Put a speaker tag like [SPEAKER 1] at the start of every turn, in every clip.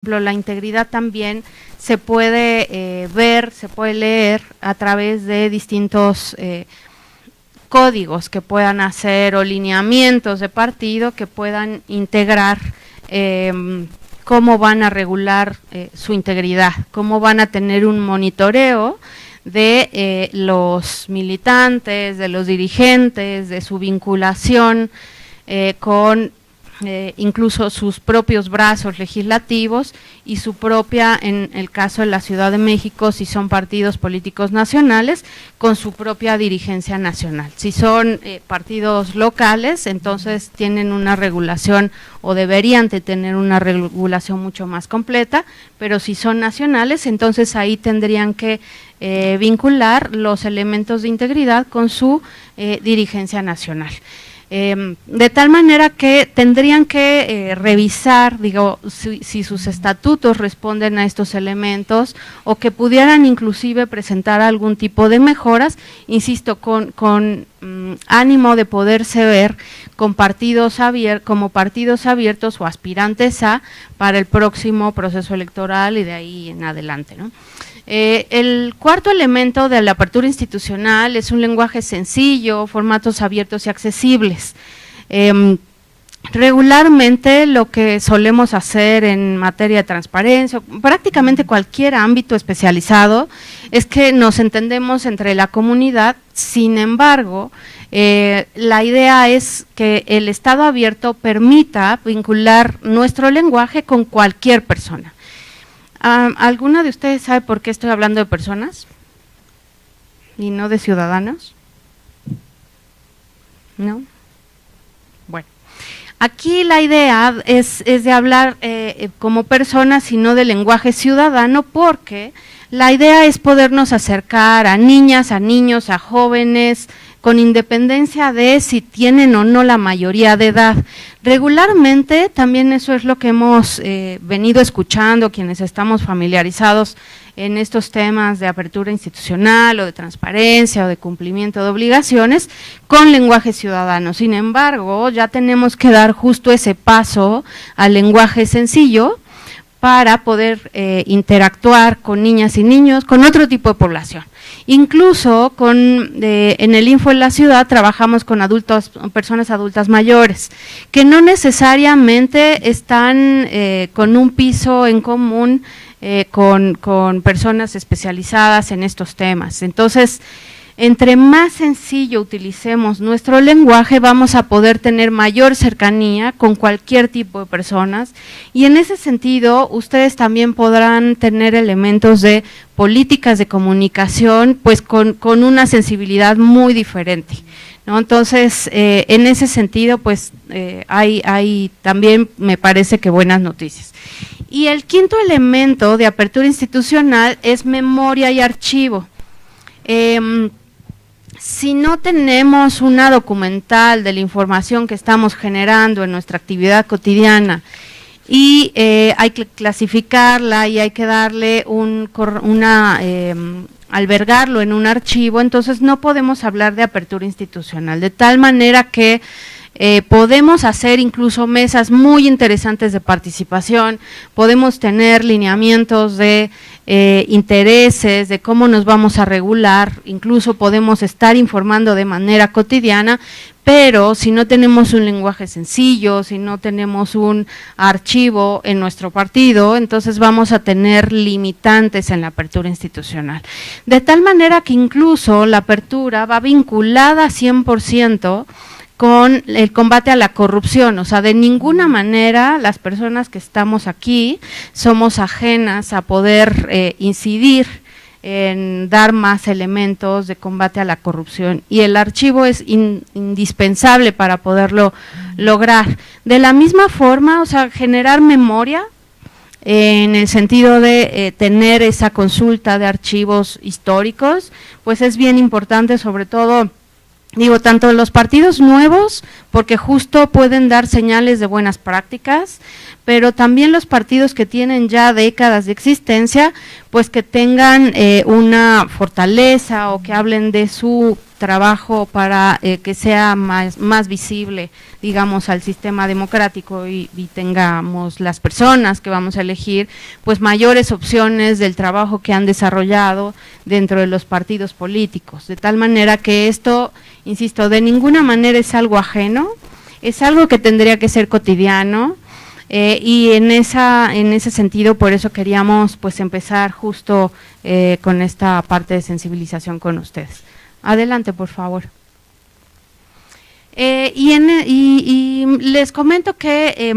[SPEAKER 1] La integridad también se puede ver, se puede leer a través de distintos códigos que puedan hacer o lineamientos de partido que puedan integrar cómo van a regular su integridad, cómo van a tener un monitoreo de los militantes, de los dirigentes, de su vinculación con incluso sus propios brazos legislativos y su propia, en el caso de la Ciudad de México, si son partidos políticos nacionales, con su propia dirigencia nacional. Si son partidos locales, entonces tienen una regulación o deberían de tener una regulación mucho más completa, pero si son nacionales, entonces ahí tendrían que vincular los elementos de integridad con su dirigencia nacional. De tal manera que tendrían que revisar, digo, si sus estatutos responden a estos elementos o que pudieran inclusive presentar algún tipo de mejoras, insisto, con ánimo de poderse ver con como partidos abiertos o aspirantes para el próximo proceso electoral y de ahí en adelante, ¿no? El cuarto elemento de la apertura institucional es un lenguaje sencillo, formatos abiertos y accesibles. Regularmente lo que solemos hacer en materia de transparencia, prácticamente cualquier ámbito especializado, es que nos entendemos entre la comunidad. Sin embargo, la idea es que el Estado abierto permita vincular nuestro lenguaje con cualquier persona. ¿Alguna de ustedes sabe por qué estoy hablando de personas y no de ciudadanos? ¿No? Bueno, aquí la idea es de hablar como personas y no de lenguaje ciudadano, porque la idea es podernos acercar a niñas, a niños, a jóvenes, con independencia de si tienen o no la mayoría de edad. Regularmente, también eso es lo que hemos venido escuchando, quienes estamos familiarizados en estos temas de apertura institucional o de transparencia o de cumplimiento de obligaciones, con lenguaje ciudadano. Sin embargo, ya tenemos que dar justo ese paso al lenguaje sencillo para poder interactuar con niñas y niños, con otro tipo de población. Incluso en el Info en la Ciudad trabajamos con personas adultas mayores, que no necesariamente están con un piso en común con personas especializadas en estos temas. Entonces, entre más sencillo utilicemos nuestro lenguaje, vamos a poder tener mayor cercanía con cualquier tipo de personas, y en ese sentido ustedes también podrán tener elementos de políticas de comunicación pues con una sensibilidad muy diferente, ¿no? Entonces, en ese sentido pues hay también, me parece que, buenas noticias. Y el quinto elemento de apertura institucional es memoria y archivo. Si no tenemos una documental de la información que estamos generando en nuestra actividad cotidiana y hay que clasificarla y hay que darle albergarlo en un archivo, entonces no podemos hablar de apertura institucional, de tal manera que podemos hacer incluso mesas muy interesantes de participación, podemos tener lineamientos de intereses, de cómo nos vamos a regular, incluso podemos estar informando de manera cotidiana, pero si no tenemos un lenguaje sencillo, si no tenemos un archivo en nuestro partido, entonces vamos a tener limitantes en la apertura institucional. De tal manera que incluso la apertura va vinculada 100% con el combate a la corrupción, o sea, de ninguna manera las personas que estamos aquí somos ajenas a poder incidir en dar más elementos de combate a la corrupción, y el archivo es indispensable para poderlo lograr. De la misma forma, o sea, generar memoria en el sentido de tener esa consulta de archivos históricos, pues es bien importante, sobre todo, digo, tanto los partidos nuevos, porque justo pueden dar señales de buenas prácticas, pero también los partidos que tienen ya décadas de existencia, pues que tengan una fortaleza o que hablen de su trabajo para que sea más visible, digamos, al sistema democrático y tengamos las personas que vamos a elegir, pues mayores opciones del trabajo que han desarrollado dentro de los partidos políticos, de tal manera que esto, insisto, de ninguna manera es algo ajeno, es algo que tendría que ser cotidiano, y en ese sentido, por eso queríamos pues empezar justo con esta parte de sensibilización con ustedes. Adelante, por favor. Y les comento que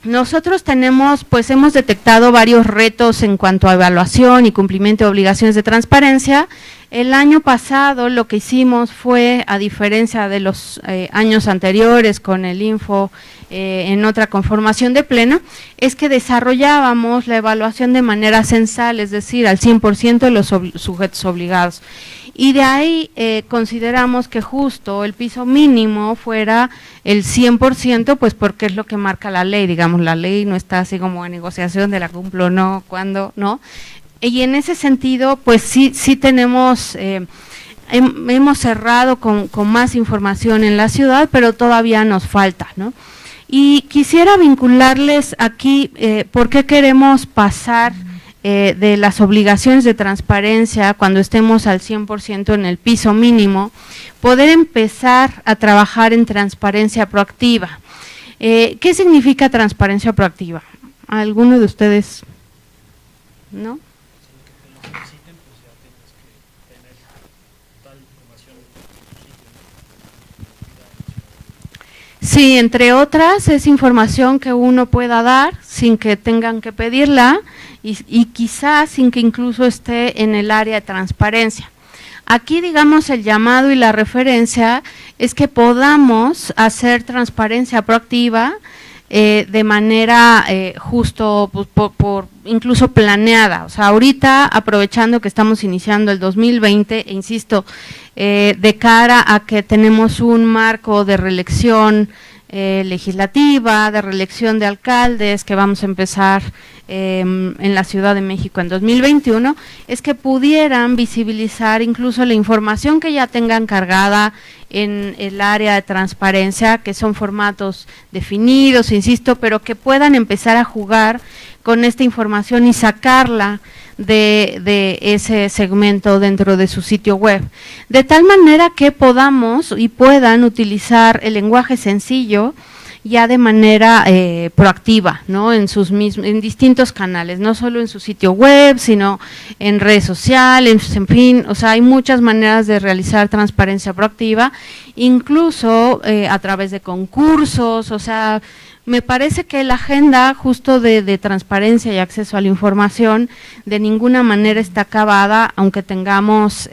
[SPEAKER 1] nosotros hemos detectado varios retos en cuanto a evaluación y cumplimiento de obligaciones de transparencia. El año pasado lo que hicimos fue, a diferencia de los años anteriores con el Info en otra conformación de pleno, es que desarrollábamos la evaluación de manera censal, es decir, al 100% de los sujetos obligados. Y de ahí consideramos que justo el piso mínimo fuera el 100%, pues porque es lo que marca la ley, digamos, la ley no está así como en negociación de la cumplo o no, cuándo, no. Y en ese sentido, pues sí tenemos, hemos cerrado con más información en la ciudad, pero todavía nos falta, ¿no? Y quisiera vincularles aquí por qué queremos pasar de las obligaciones de transparencia cuando estemos al 100% en el piso mínimo, poder empezar a trabajar en transparencia proactiva. ¿Qué significa transparencia proactiva? ¿Alguno de ustedes? ¿No? Sí, entre otras es información que uno pueda dar sin que tengan que pedirla y quizás sin que incluso esté en el área de transparencia. Aquí, digamos, el llamado y la referencia es que podamos hacer transparencia proactiva de manera justo por incluso planeada. O sea, ahorita aprovechando que estamos iniciando el 2020, e insisto, de cara a que tenemos un marco de reelección legislativa, de reelección de alcaldes que vamos a empezar en la Ciudad de México en 2021, es que pudieran visibilizar incluso la información que ya tengan cargada en el área de transparencia, que son formatos definidos, insisto, pero que puedan empezar a jugar con esta información y sacarla de ese segmento dentro de su sitio web, de tal manera que podamos y puedan utilizar el lenguaje sencillo ya de manera proactiva, ¿no? En distintos canales, no solo en su sitio web, sino en redes sociales, en fin, o sea, hay muchas maneras de realizar transparencia proactiva, incluso a través de concursos, o sea, me parece que la agenda justo de transparencia y acceso a la información de ninguna manera está acabada, aunque tengamos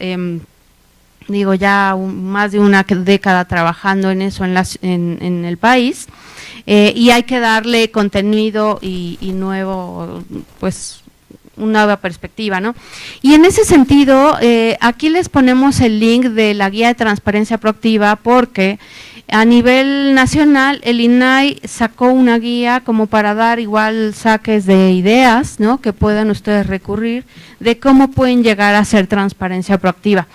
[SPEAKER 1] ya más de una década trabajando en eso en el país, y hay que darle contenido y nuevo, pues una nueva perspectiva, ¿no? Y en ese sentido, aquí les ponemos el link de la guía de transparencia proactiva porque a nivel nacional el INAI sacó una guía como para dar igual saques de ideas, ¿no? Que puedan ustedes recurrir de cómo pueden llegar a hacer transparencia proactiva.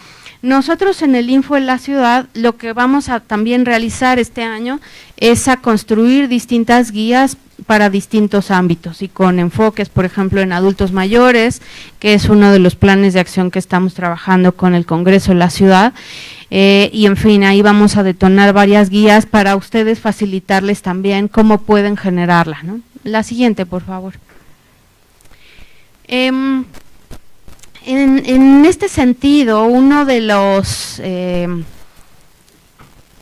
[SPEAKER 1] Nosotros en el Info en la Ciudad lo que vamos a también realizar este año es a construir distintas guías para distintos ámbitos y con enfoques, por ejemplo, en adultos mayores, que es uno de los planes de acción que estamos trabajando con el Congreso de la Ciudad, y en fin, ahí vamos a detonar varias guías para ustedes facilitarles también cómo pueden generarla, ¿no? La siguiente, por favor. En este sentido, uno de los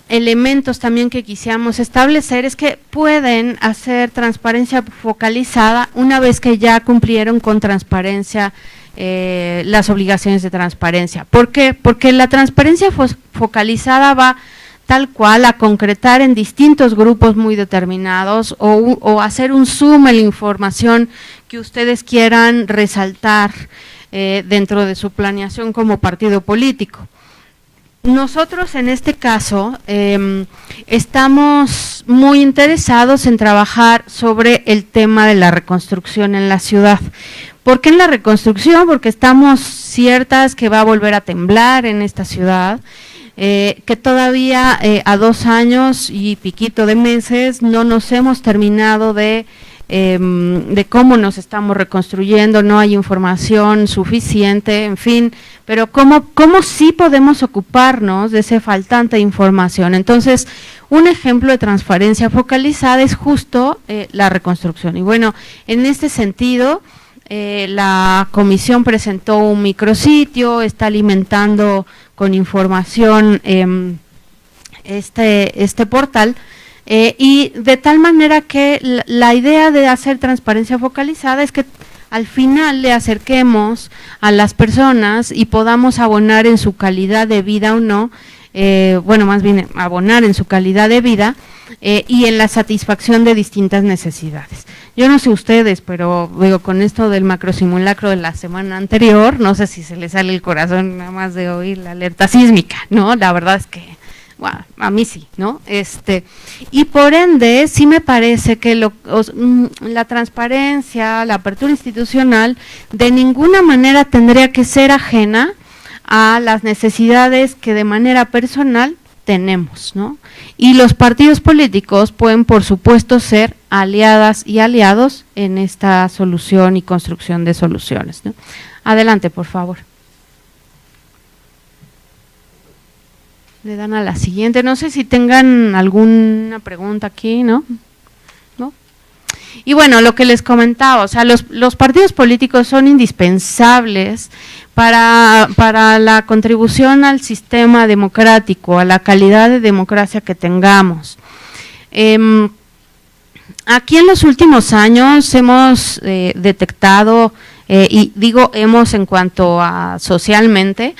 [SPEAKER 1] elementos también que quisiéramos establecer es que pueden hacer transparencia focalizada una vez que ya cumplieron con transparencia las obligaciones de transparencia. ¿Por qué? Porque la transparencia focalizada va tal cual a concretar en distintos grupos muy determinados o hacer un zoom en la información que ustedes quieran resaltar dentro de su planeación como partido político. nosotros en este caso estamos muy interesados en trabajar sobre el tema de la reconstrucción en la ciudad. ¿Por qué en la reconstrucción? Porque estamos ciertas que va a volver a temblar en esta ciudad, que todavía a 2 años y piquito de meses no nos hemos terminado de cómo nos estamos reconstruyendo, no hay información suficiente, en fin, pero cómo sí podemos ocuparnos de esa faltante información. Entonces, un ejemplo de transparencia focalizada es justo la reconstrucción. Y bueno, en este sentido, la comisión presentó un micrositio, está alimentando con información este portal, y de tal manera que la idea de hacer transparencia focalizada es que al final le acerquemos a las personas y podamos abonar en su calidad de vida o no, bueno, más bien abonar en su calidad de vida y en la satisfacción de distintas necesidades. Yo no sé ustedes, pero digo, con esto del macrosimulacro de la semana anterior, no sé si se les sale el corazón nada más de oír la alerta sísmica, ¿no? La verdad es que bueno, a mí sí, ¿no? Y por ende, sí me parece que la transparencia, la apertura institucional, de ninguna manera tendría que ser ajena a las necesidades que de manera personal tenemos, ¿no? Y los partidos políticos pueden, por supuesto, ser aliadas y aliados en esta solución y construcción de soluciones, ¿no? Adelante, por favor. Le dan a la siguiente. No sé si tengan alguna pregunta aquí, ¿no? ¿No? Y bueno, lo que les comentaba, o sea, los partidos políticos son indispensables para la contribución al sistema democrático, a la calidad de democracia que tengamos. Aquí en los últimos años hemos detectado, y digo hemos en cuanto a socialmente,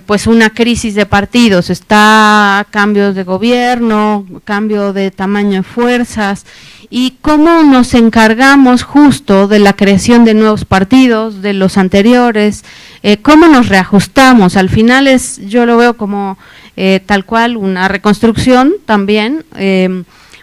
[SPEAKER 1] pues una crisis de partidos, está cambios de gobierno, cambio de tamaño de fuerzas, y cómo nos encargamos justo de la creación de nuevos partidos, de los anteriores, cómo nos reajustamos. Al final yo lo veo como tal cual una reconstrucción también,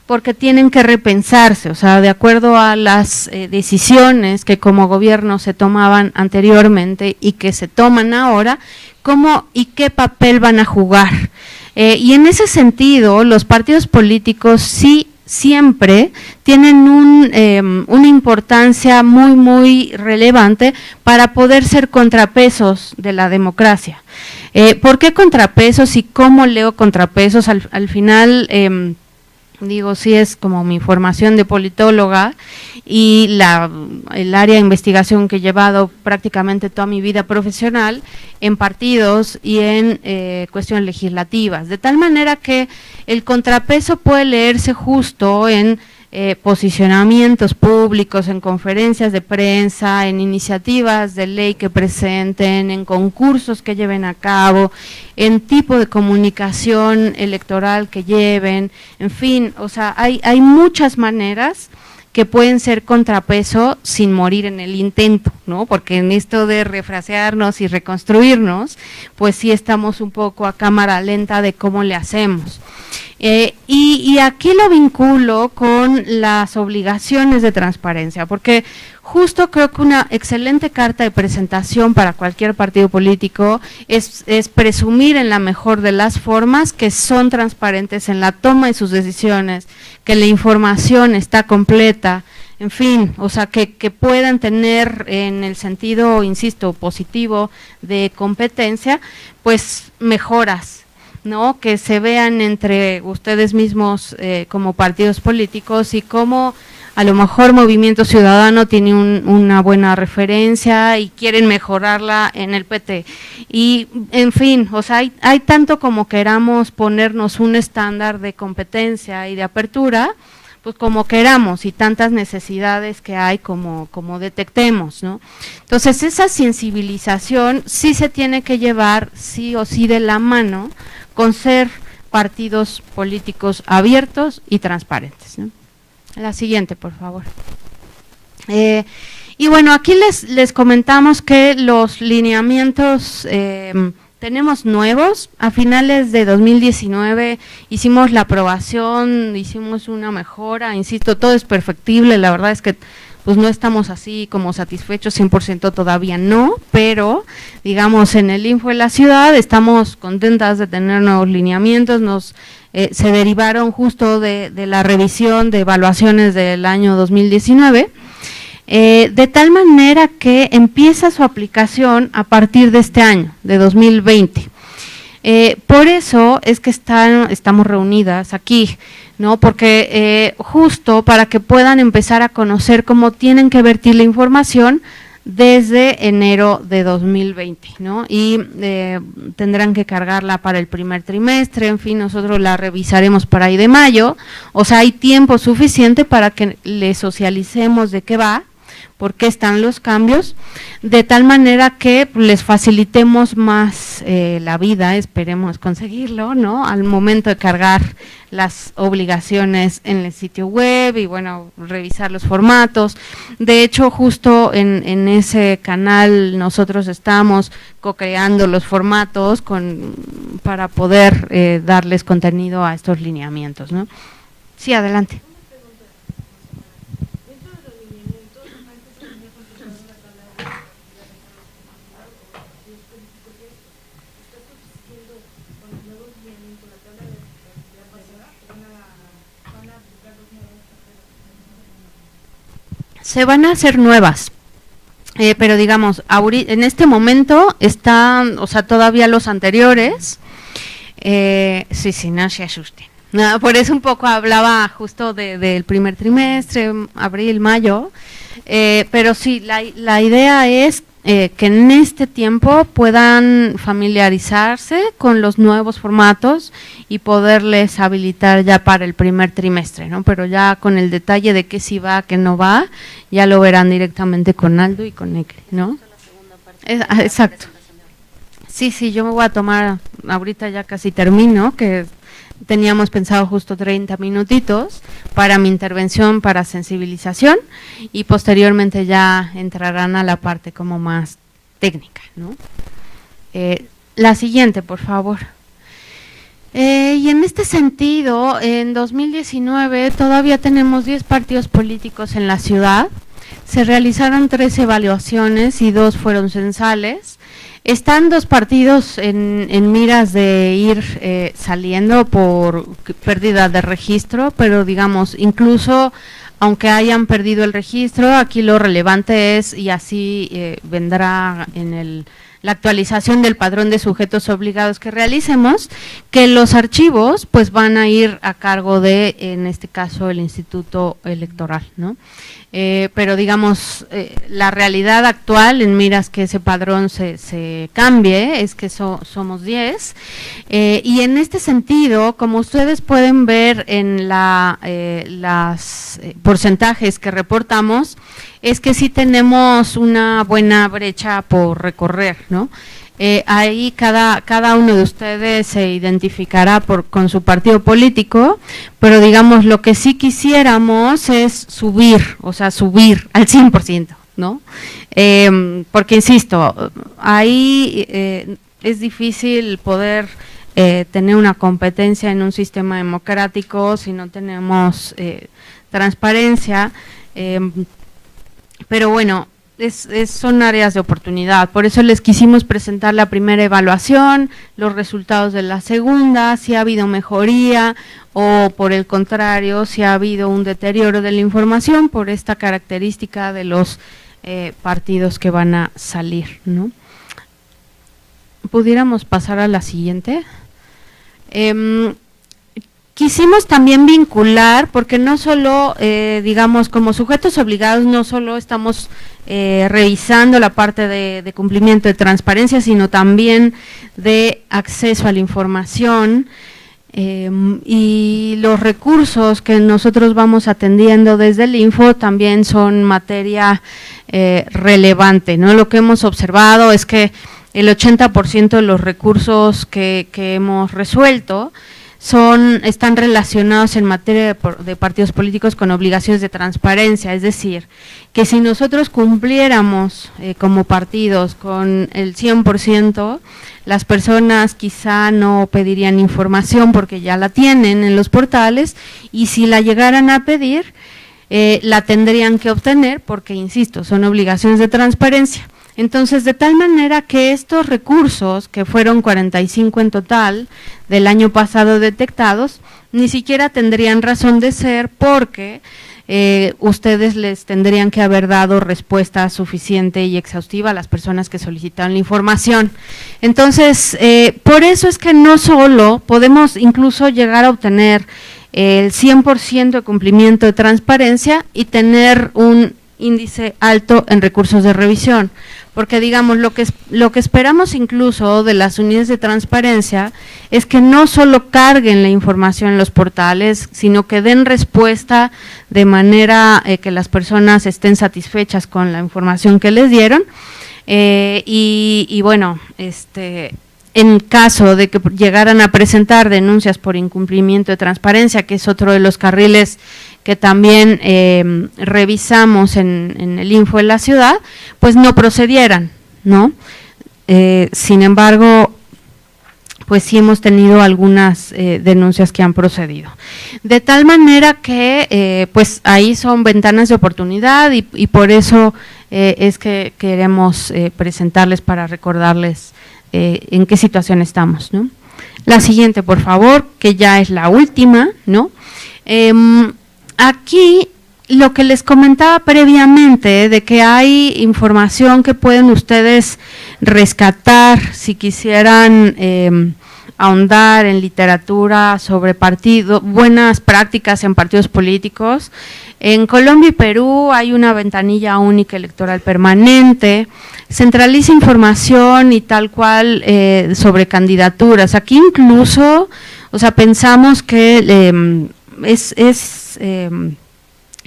[SPEAKER 1] porque tienen que repensarse, o sea, de acuerdo a las decisiones que como gobierno se tomaban anteriormente y que se toman ahora, cómo y qué papel van a jugar. Y en ese sentido, los partidos políticos sí siempre tienen una importancia muy, muy relevante para poder ser contrapesos de la democracia. ¿Por qué contrapesos y cómo leo contrapesos? Al final, digo, sí es como mi formación de politóloga y el área de investigación que he llevado prácticamente toda mi vida profesional en partidos y en cuestiones legislativas, de tal manera que el contrapeso puede leerse justo en posicionamientos públicos, en conferencias de prensa, en iniciativas de ley que presenten, en concursos que lleven a cabo, en tipo de comunicación electoral que lleven, en fin, o sea, hay muchas maneras que pueden ser contrapeso sin morir en el intento, ¿no? Porque en esto de refrasearnos y reconstruirnos, pues sí estamos un poco a cámara lenta de cómo le hacemos. Y aquí lo vinculo con las obligaciones de transparencia, porque justo creo que una excelente carta de presentación para cualquier partido político es presumir en la mejor de las formas que son transparentes en la toma de sus decisiones, que la información está completa, en fin, o sea, que puedan tener en el sentido, insisto, positivo de competencia, pues mejoras, ¿no? Que se vean entre ustedes mismos como partidos políticos y cómo a lo mejor Movimiento Ciudadano tiene una buena referencia y quieren mejorarla en el PT. Y en fin, o sea, hay tanto como queramos ponernos un estándar de competencia y de apertura, pues como queramos, y tantas necesidades que hay como detectemos, ¿no? Entonces esa sensibilización sí se tiene que llevar sí o sí de la mano con ser partidos políticos abiertos y transparentes, ¿no? La siguiente, por favor. Y bueno, aquí les comentamos que los lineamientos Tenemos nuevos, a finales de 2019 hicimos la aprobación, hicimos una mejora, insisto, todo es perfectible, la verdad es que pues no estamos así como satisfechos 100% todavía no, pero digamos en el Info de la ciudad estamos contentas de tener nuevos lineamientos, se derivaron justo de la revisión de evaluaciones del año 2019, de tal manera que empieza su aplicación a partir de este año, de 2020. Por eso es que estamos reunidas aquí, ¿no? Porque justo para que puedan empezar a conocer cómo tienen que vertir la información desde enero de 2020, ¿no? Y tendrán que cargarla para el primer trimestre, en fin, nosotros la revisaremos para ahí de mayo, o sea, hay tiempo suficiente para que le socialicemos de qué va, por qué están los cambios, de tal manera que les facilitemos más la vida, esperemos conseguirlo, ¿no? Al momento de cargar las obligaciones en el sitio web y bueno, revisar los formatos. De hecho, justo en ese canal nosotros estamos co-creando los formatos para poder darles contenido a estos lineamientos, ¿no? Sí, adelante. Se van a hacer nuevas, pero digamos, en este momento están, o sea, todavía los anteriores, sí, no se asusten. No, por eso un poco hablaba justo del primer trimestre, abril, mayo, pero sí, la idea es que en este tiempo puedan familiarizarse con los nuevos formatos y poderles habilitar ya para el primer trimestre, ¿no? Pero ya con el detalle de qué sí va, qué no va, ya lo verán directamente con Aldo y con Necri, ¿no? Exacto. Sí, yo me voy a tomar, ahorita ya casi termino, que teníamos pensado justo 30 minutitos para mi intervención para sensibilización y posteriormente ya entrarán a la parte como más técnica, ¿no? La siguiente, por favor. Y en este sentido, en 2019 todavía tenemos 10 partidos políticos en la ciudad, se realizaron 3 evaluaciones y 2 fueron censales. Están 2 partidos en miras de ir saliendo por pérdida de registro, pero digamos, incluso aunque hayan perdido el registro, aquí lo relevante es, y así vendrá en la actualización del padrón de sujetos obligados que realicemos, que los archivos pues van a ir a cargo de, en este caso, el Instituto Electoral, ¿no? Pero digamos, la realidad actual en miras que ese padrón se cambie, es que somos 10, y en este sentido, como ustedes pueden ver en las porcentajes que reportamos, es que sí tenemos una buena brecha por recorrer, ¿no? Ahí cada uno de ustedes se identificará con su partido político, pero digamos lo que sí quisiéramos es subir, o sea, subir al 100%, ¿no? Porque insisto, ahí es difícil poder tener una competencia en un sistema democrático si no tenemos transparencia, pero bueno, son áreas de oportunidad, por eso les quisimos presentar la primera evaluación, los resultados de la segunda, si ha habido mejoría o por el contrario, si ha habido un deterioro de la información por esta característica de los partidos que van a salir, ¿no? ¿Pudiéramos pasar a la siguiente? Quisimos también vincular, porque no solo, digamos, como sujetos obligados, no solo estamos revisando la parte de cumplimiento de transparencia, sino también de acceso a la información y los recursos que nosotros vamos atendiendo desde el Info también son materia relevante, ¿no? Lo que hemos observado es que el 80% de los recursos que hemos resuelto están relacionados en materia de partidos políticos con obligaciones de transparencia, es decir, que si nosotros cumpliéramos como partidos con el 100%, las personas quizá no pedirían información porque ya la tienen en los portales, y si la llegaran a pedir, la tendrían que obtener porque, insisto, son obligaciones de transparencia. Entonces, de tal manera que estos recursos, que fueron 45 en total del año pasado detectados, ni siquiera tendrían razón de ser porque ustedes les tendrían que haber dado respuesta suficiente y exhaustiva a las personas que solicitaron la información. Entonces, por eso es que no solo podemos incluso llegar a obtener el 100% de cumplimiento de transparencia y tener un índice alto en recursos de revisión, porque digamos lo que esperamos incluso de las unidades de transparencia es que no solo carguen la información en los portales, sino que den respuesta de manera que las personas estén satisfechas con la información que les dieron, y bueno, en caso de que llegaran a presentar denuncias por incumplimiento de transparencia, que es otro de los carriles que también revisamos en el Info de la Ciudad, pues no procedieran, ¿no? Sin embargo, pues sí hemos tenido algunas denuncias que han procedido. De tal manera que, pues ahí son ventanas de oportunidad y por eso es que queremos presentarles para recordarles en qué situación estamos, ¿no? La siguiente, por favor, que ya es la última, ¿no? Aquí lo que les comentaba previamente de que hay información que pueden ustedes rescatar si quisieran ahondar en literatura sobre buenas prácticas en partidos políticos. En Colombia y Perú hay una ventanilla única electoral permanente, centraliza información y tal cual sobre candidaturas. Aquí incluso, o sea, pensamos que es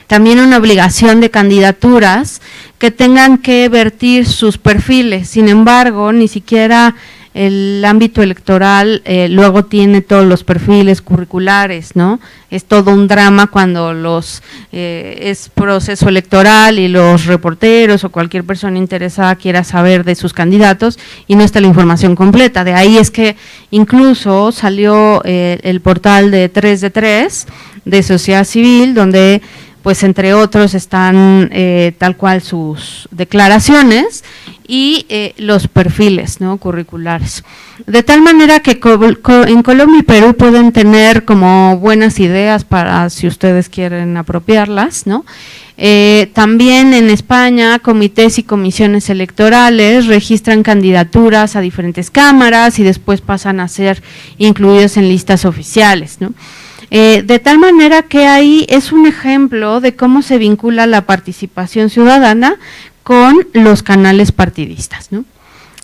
[SPEAKER 1] también una obligación de candidaturas que tengan que vertir sus perfiles. Sin embargo, ni siquiera el ámbito electoral luego tiene todos los perfiles curriculares, ¿no? Es todo un drama cuando es proceso electoral y los reporteros o cualquier persona interesada quiera saber de sus candidatos y no está la información completa. De ahí es que incluso salió el portal de 3 de 3 de sociedad civil, donde pues entre otros están tal cual sus declaraciones y los perfiles, ¿no?, curriculares. De tal manera que en Colombia y Perú pueden tener como buenas ideas para si ustedes quieren apropiarlas, ¿no? También en España, comités y comisiones electorales registran candidaturas a diferentes cámaras y después pasan a ser incluidos en listas oficiales, ¿no? De tal manera que ahí es un ejemplo de cómo se vincula la participación ciudadana con los canales partidistas, ¿no?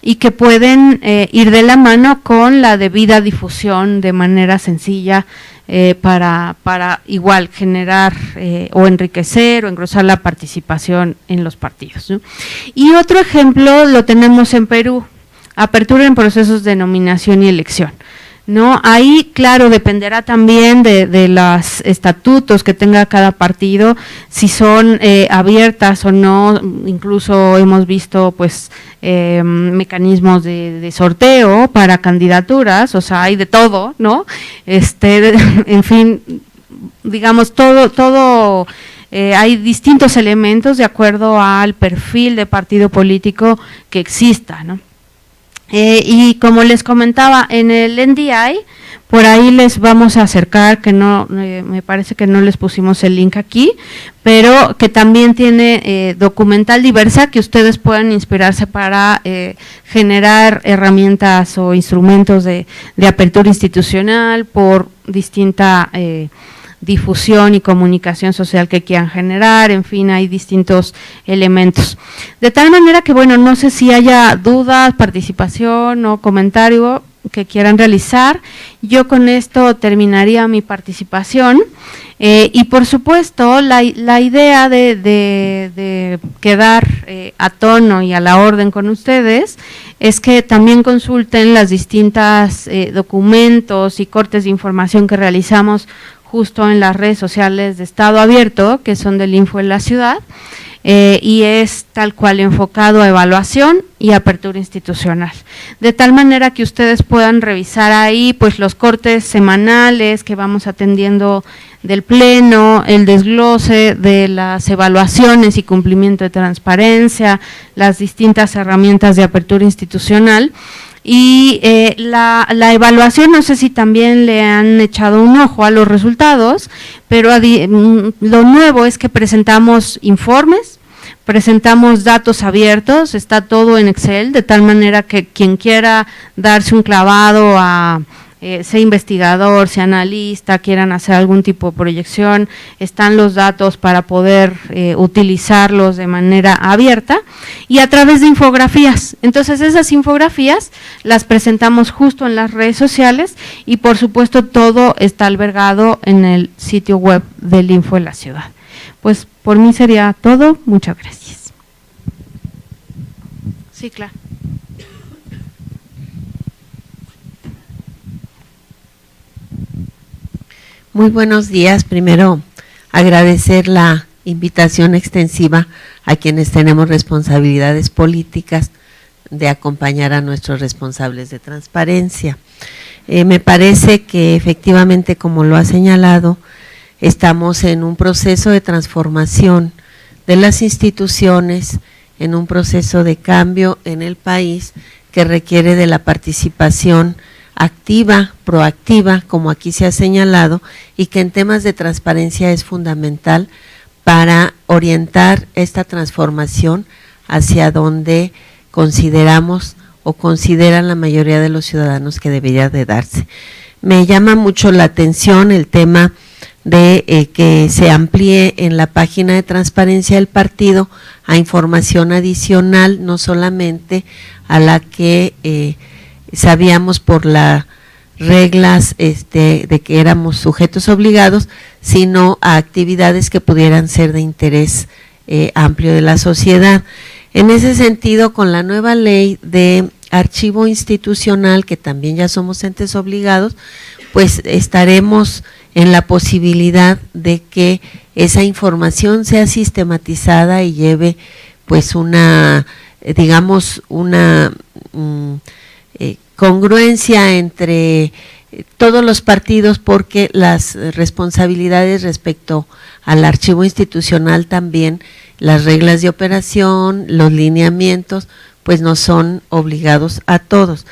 [SPEAKER 1] Y que pueden ir de la mano con la debida difusión de manera sencilla para igual generar o enriquecer o engrosar la participación en los partidos, ¿no? Y otro ejemplo lo tenemos en Perú, apertura en procesos de nominación y elección, ¿no? Ahí, claro, dependerá también de los estatutos que tenga cada partido, si son abiertas o no. Incluso hemos visto pues mecanismos de sorteo para candidaturas, o sea, hay de todo, ¿no? En fin, digamos, todo hay distintos elementos de acuerdo al perfil de partido político que exista, ¿no? Y como les comentaba, en el NDI, por ahí les vamos a acercar, que no, me parece que no les pusimos el link aquí, pero que también tiene documental diversa que ustedes puedan inspirarse para generar herramientas o instrumentos de apertura institucional por distinta difusión y comunicación social que quieran generar. En fin, hay distintos elementos. De tal manera que, bueno, no sé si haya dudas, participación o comentario que quieran realizar. Yo con esto terminaría mi participación y por supuesto la idea de quedar a tono y a la orden con ustedes es que también consulten las distintas documentos y cortes de información que realizamos justo en las redes sociales de Estado Abierto, que son del Info en la Ciudad, y es tal cual enfocado a evaluación y apertura institucional, de tal manera que ustedes puedan revisar ahí pues los cortes semanales que vamos atendiendo del pleno, el desglose de las evaluaciones y cumplimiento de transparencia, las distintas herramientas de apertura institucional. Y la evaluación, no sé si también le han echado un ojo a los resultados, pero lo nuevo es que presentamos informes, presentamos datos abiertos, está todo en Excel, de tal manera que quien quiera darse un clavado a sea investigador, sea analista, quieran hacer algún tipo de proyección, están los datos para poder utilizarlos de manera abierta y a través de infografías. Entonces esas infografías las presentamos justo en las redes sociales y por supuesto todo está albergado en el sitio web del Info en la Ciudad. Pues por mí sería todo, muchas gracias. Sí, claro.
[SPEAKER 2] Muy buenos días. Primero, agradecer la invitación extensiva a quienes tenemos responsabilidades políticas de acompañar a nuestros responsables de transparencia. Me parece que efectivamente, como lo ha señalado, estamos en un proceso de transformación de las instituciones, en un proceso de cambio en el país que requiere de la participación activa, proactiva, como aquí se ha señalado, y que en temas de transparencia es fundamental para orientar esta transformación hacia donde consideramos o consideran la mayoría de los ciudadanos que debería de darse. Me llama mucho la atención el tema de que se amplíe en la página de transparencia del partido a información adicional, no solamente a la que sabíamos por las reglas de que éramos sujetos obligados, sino a actividades que pudieran ser de interés amplio de la sociedad. En ese sentido, con la nueva ley de archivo institucional, que también ya somos entes obligados, pues estaremos en la posibilidad de que esa información sea sistematizada y lleve pues una, digamos, una congruencia entre todos los partidos, porque las responsabilidades respecto al archivo institucional también, las reglas de operación, los lineamientos, pues no son obligados a todos.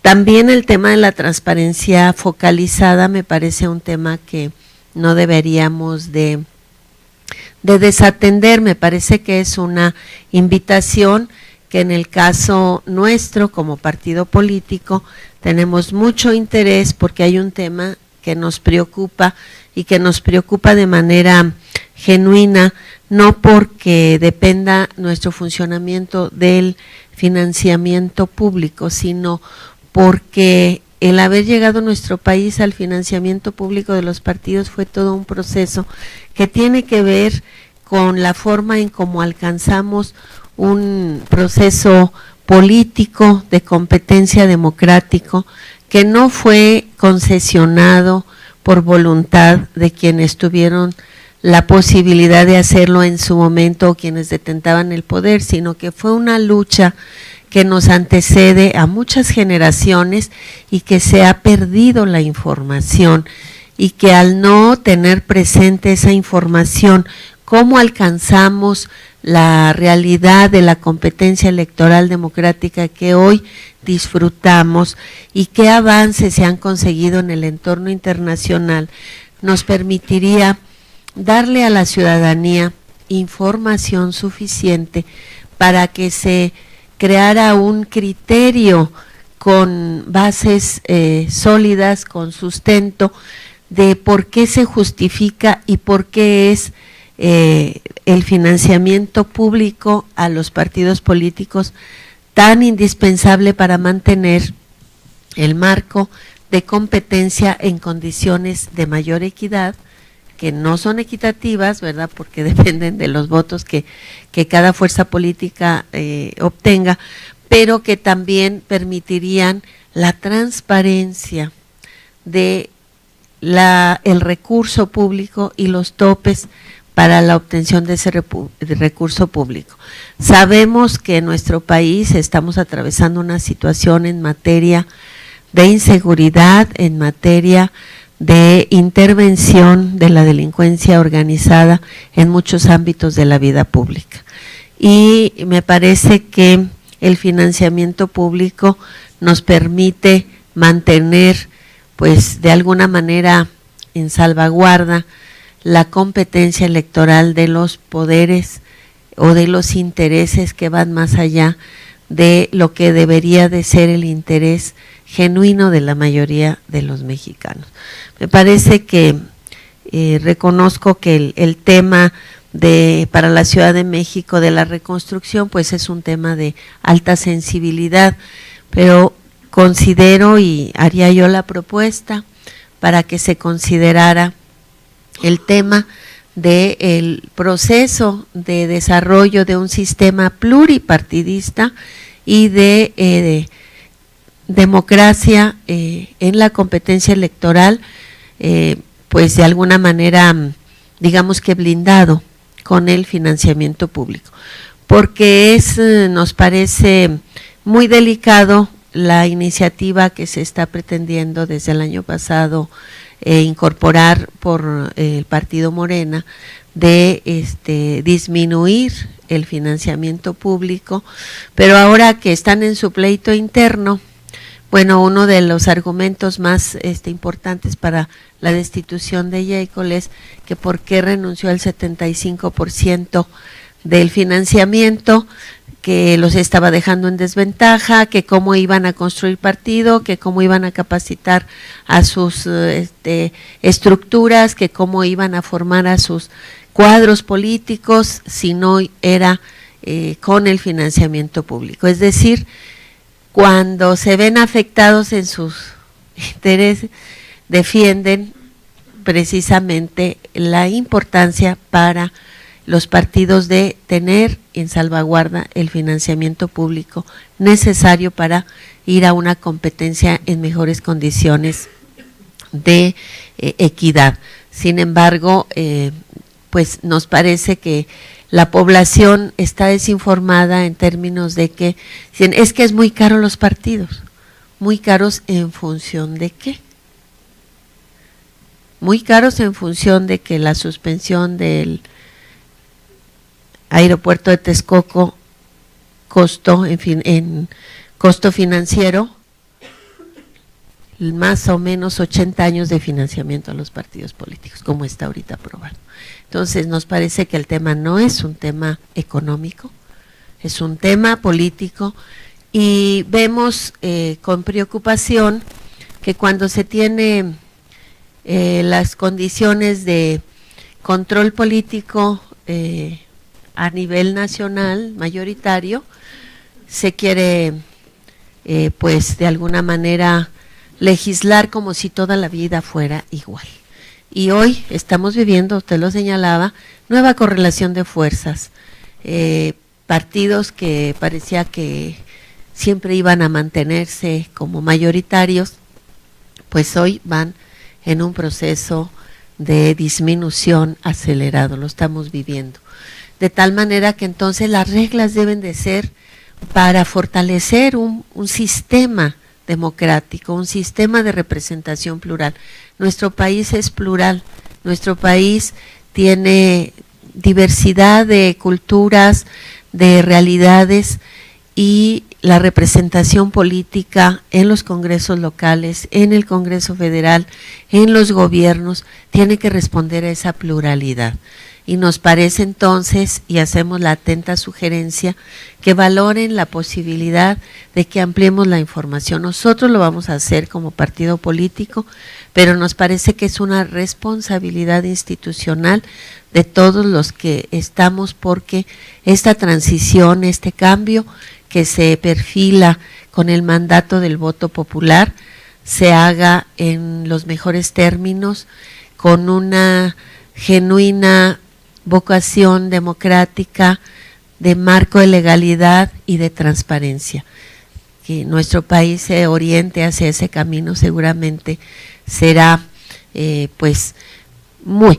[SPEAKER 2] También el tema de la transparencia focalizada me parece un tema que no deberíamos de desatender. Me parece que es una invitación que en el caso nuestro como partido político tenemos mucho interés, porque hay un tema que nos preocupa y que nos preocupa de manera genuina, no porque dependa nuestro funcionamiento del financiamiento público, sino porque el haber llegado a nuestro país al financiamiento público de los partidos fue todo un proceso que tiene que ver con la forma en cómo alcanzamos un proceso político de competencia democrático que no fue concesionado por voluntad de quienes tuvieron la posibilidad de hacerlo en su momento o quienes detentaban el poder, sino que fue una lucha que nos antecede a muchas generaciones y que se ha perdido la información, y que al no tener presente esa información, cómo alcanzamos la realidad de la competencia electoral democrática que hoy disfrutamos y qué avances se han conseguido en el entorno internacional, nos permitiría darle a la ciudadanía información suficiente para que se creara un criterio con bases sólidas, con sustento, de por qué se justifica y por qué es el financiamiento público a los partidos políticos tan indispensable para mantener el marco de competencia en condiciones de mayor equidad, que no son equitativas, ¿verdad? Porque dependen de los votos que cada fuerza política obtenga, pero que también permitirían la transparencia de el recurso público y los topes para la obtención de ese recurso público. Sabemos que en nuestro país estamos atravesando una situación en materia de inseguridad, en materia de intervención de la delincuencia organizada en muchos ámbitos de la vida pública. Y me parece que el financiamiento público nos permite mantener, pues de alguna manera en salvaguarda, la competencia electoral de los poderes o de los intereses que van más allá de lo que debería de ser el interés genuino de la mayoría de los mexicanos. Me parece que reconozco que el tema para la Ciudad de México de la reconstrucción, pues es un tema de alta sensibilidad, pero considero y haría yo la propuesta para que se considerara el tema del proceso de desarrollo de un sistema pluripartidista y de democracia en la competencia electoral, pues de alguna manera, digamos que blindado con el financiamiento público, porque nos parece muy delicado la iniciativa que se está pretendiendo desde el año pasado incorporar por el partido Morena de disminuir el financiamiento público, pero ahora que están en su pleito interno, bueno, uno de los argumentos más importantes para la destitución de Yeicol es que por qué renunció al 75% del financiamiento, que los estaba dejando en desventaja, que cómo iban a construir partido, que cómo iban a capacitar a sus estructuras, que cómo iban a formar a sus cuadros políticos si no era con el financiamiento público. Es decir, cuando se ven afectados en sus intereses, defienden precisamente la importancia para los partidos de tener en salvaguarda el financiamiento público necesario para ir a una competencia en mejores condiciones de equidad. Sin embargo, pues nos parece que la población está desinformada en términos de que dicen, es que es muy caro los partidos. ¿Muy caros en función de qué? Muy caros en función de que la suspensión del aeropuerto de Texcoco costó, en costo financiero, más o menos 80 años de financiamiento a los partidos políticos, como está ahorita aprobado. Entonces nos parece que el tema no es un tema económico, es un tema político, y vemos con preocupación que cuando se tiene las condiciones de control político a nivel nacional mayoritario, se quiere pues de alguna manera legislar como si toda la vida fuera igual. Y hoy estamos viviendo, usted lo señalaba, nueva correlación de fuerzas, partidos que parecía que siempre iban a mantenerse como mayoritarios, pues hoy van en un proceso de disminución acelerado, lo estamos viviendo. De tal manera que entonces las reglas deben de ser para fortalecer un sistema democrático, un sistema de representación plural. Nuestro país es plural, nuestro país tiene diversidad de culturas, de realidades, y la representación política en los congresos locales, en el Congreso Federal, en los gobiernos, tiene que responder a esa pluralidad. Y nos parece entonces, y hacemos la atenta sugerencia, que valoren la posibilidad de que ampliemos la información. Nosotros lo vamos a hacer como partido político, pero nos parece que es una responsabilidad institucional de todos los que estamos, porque esta transición, este cambio que se perfila con el mandato del voto popular, se haga en los mejores términos, con una genuina vocación democrática, de marco de legalidad y de transparencia. Que nuestro país se oriente hacia ese camino seguramente será pues muy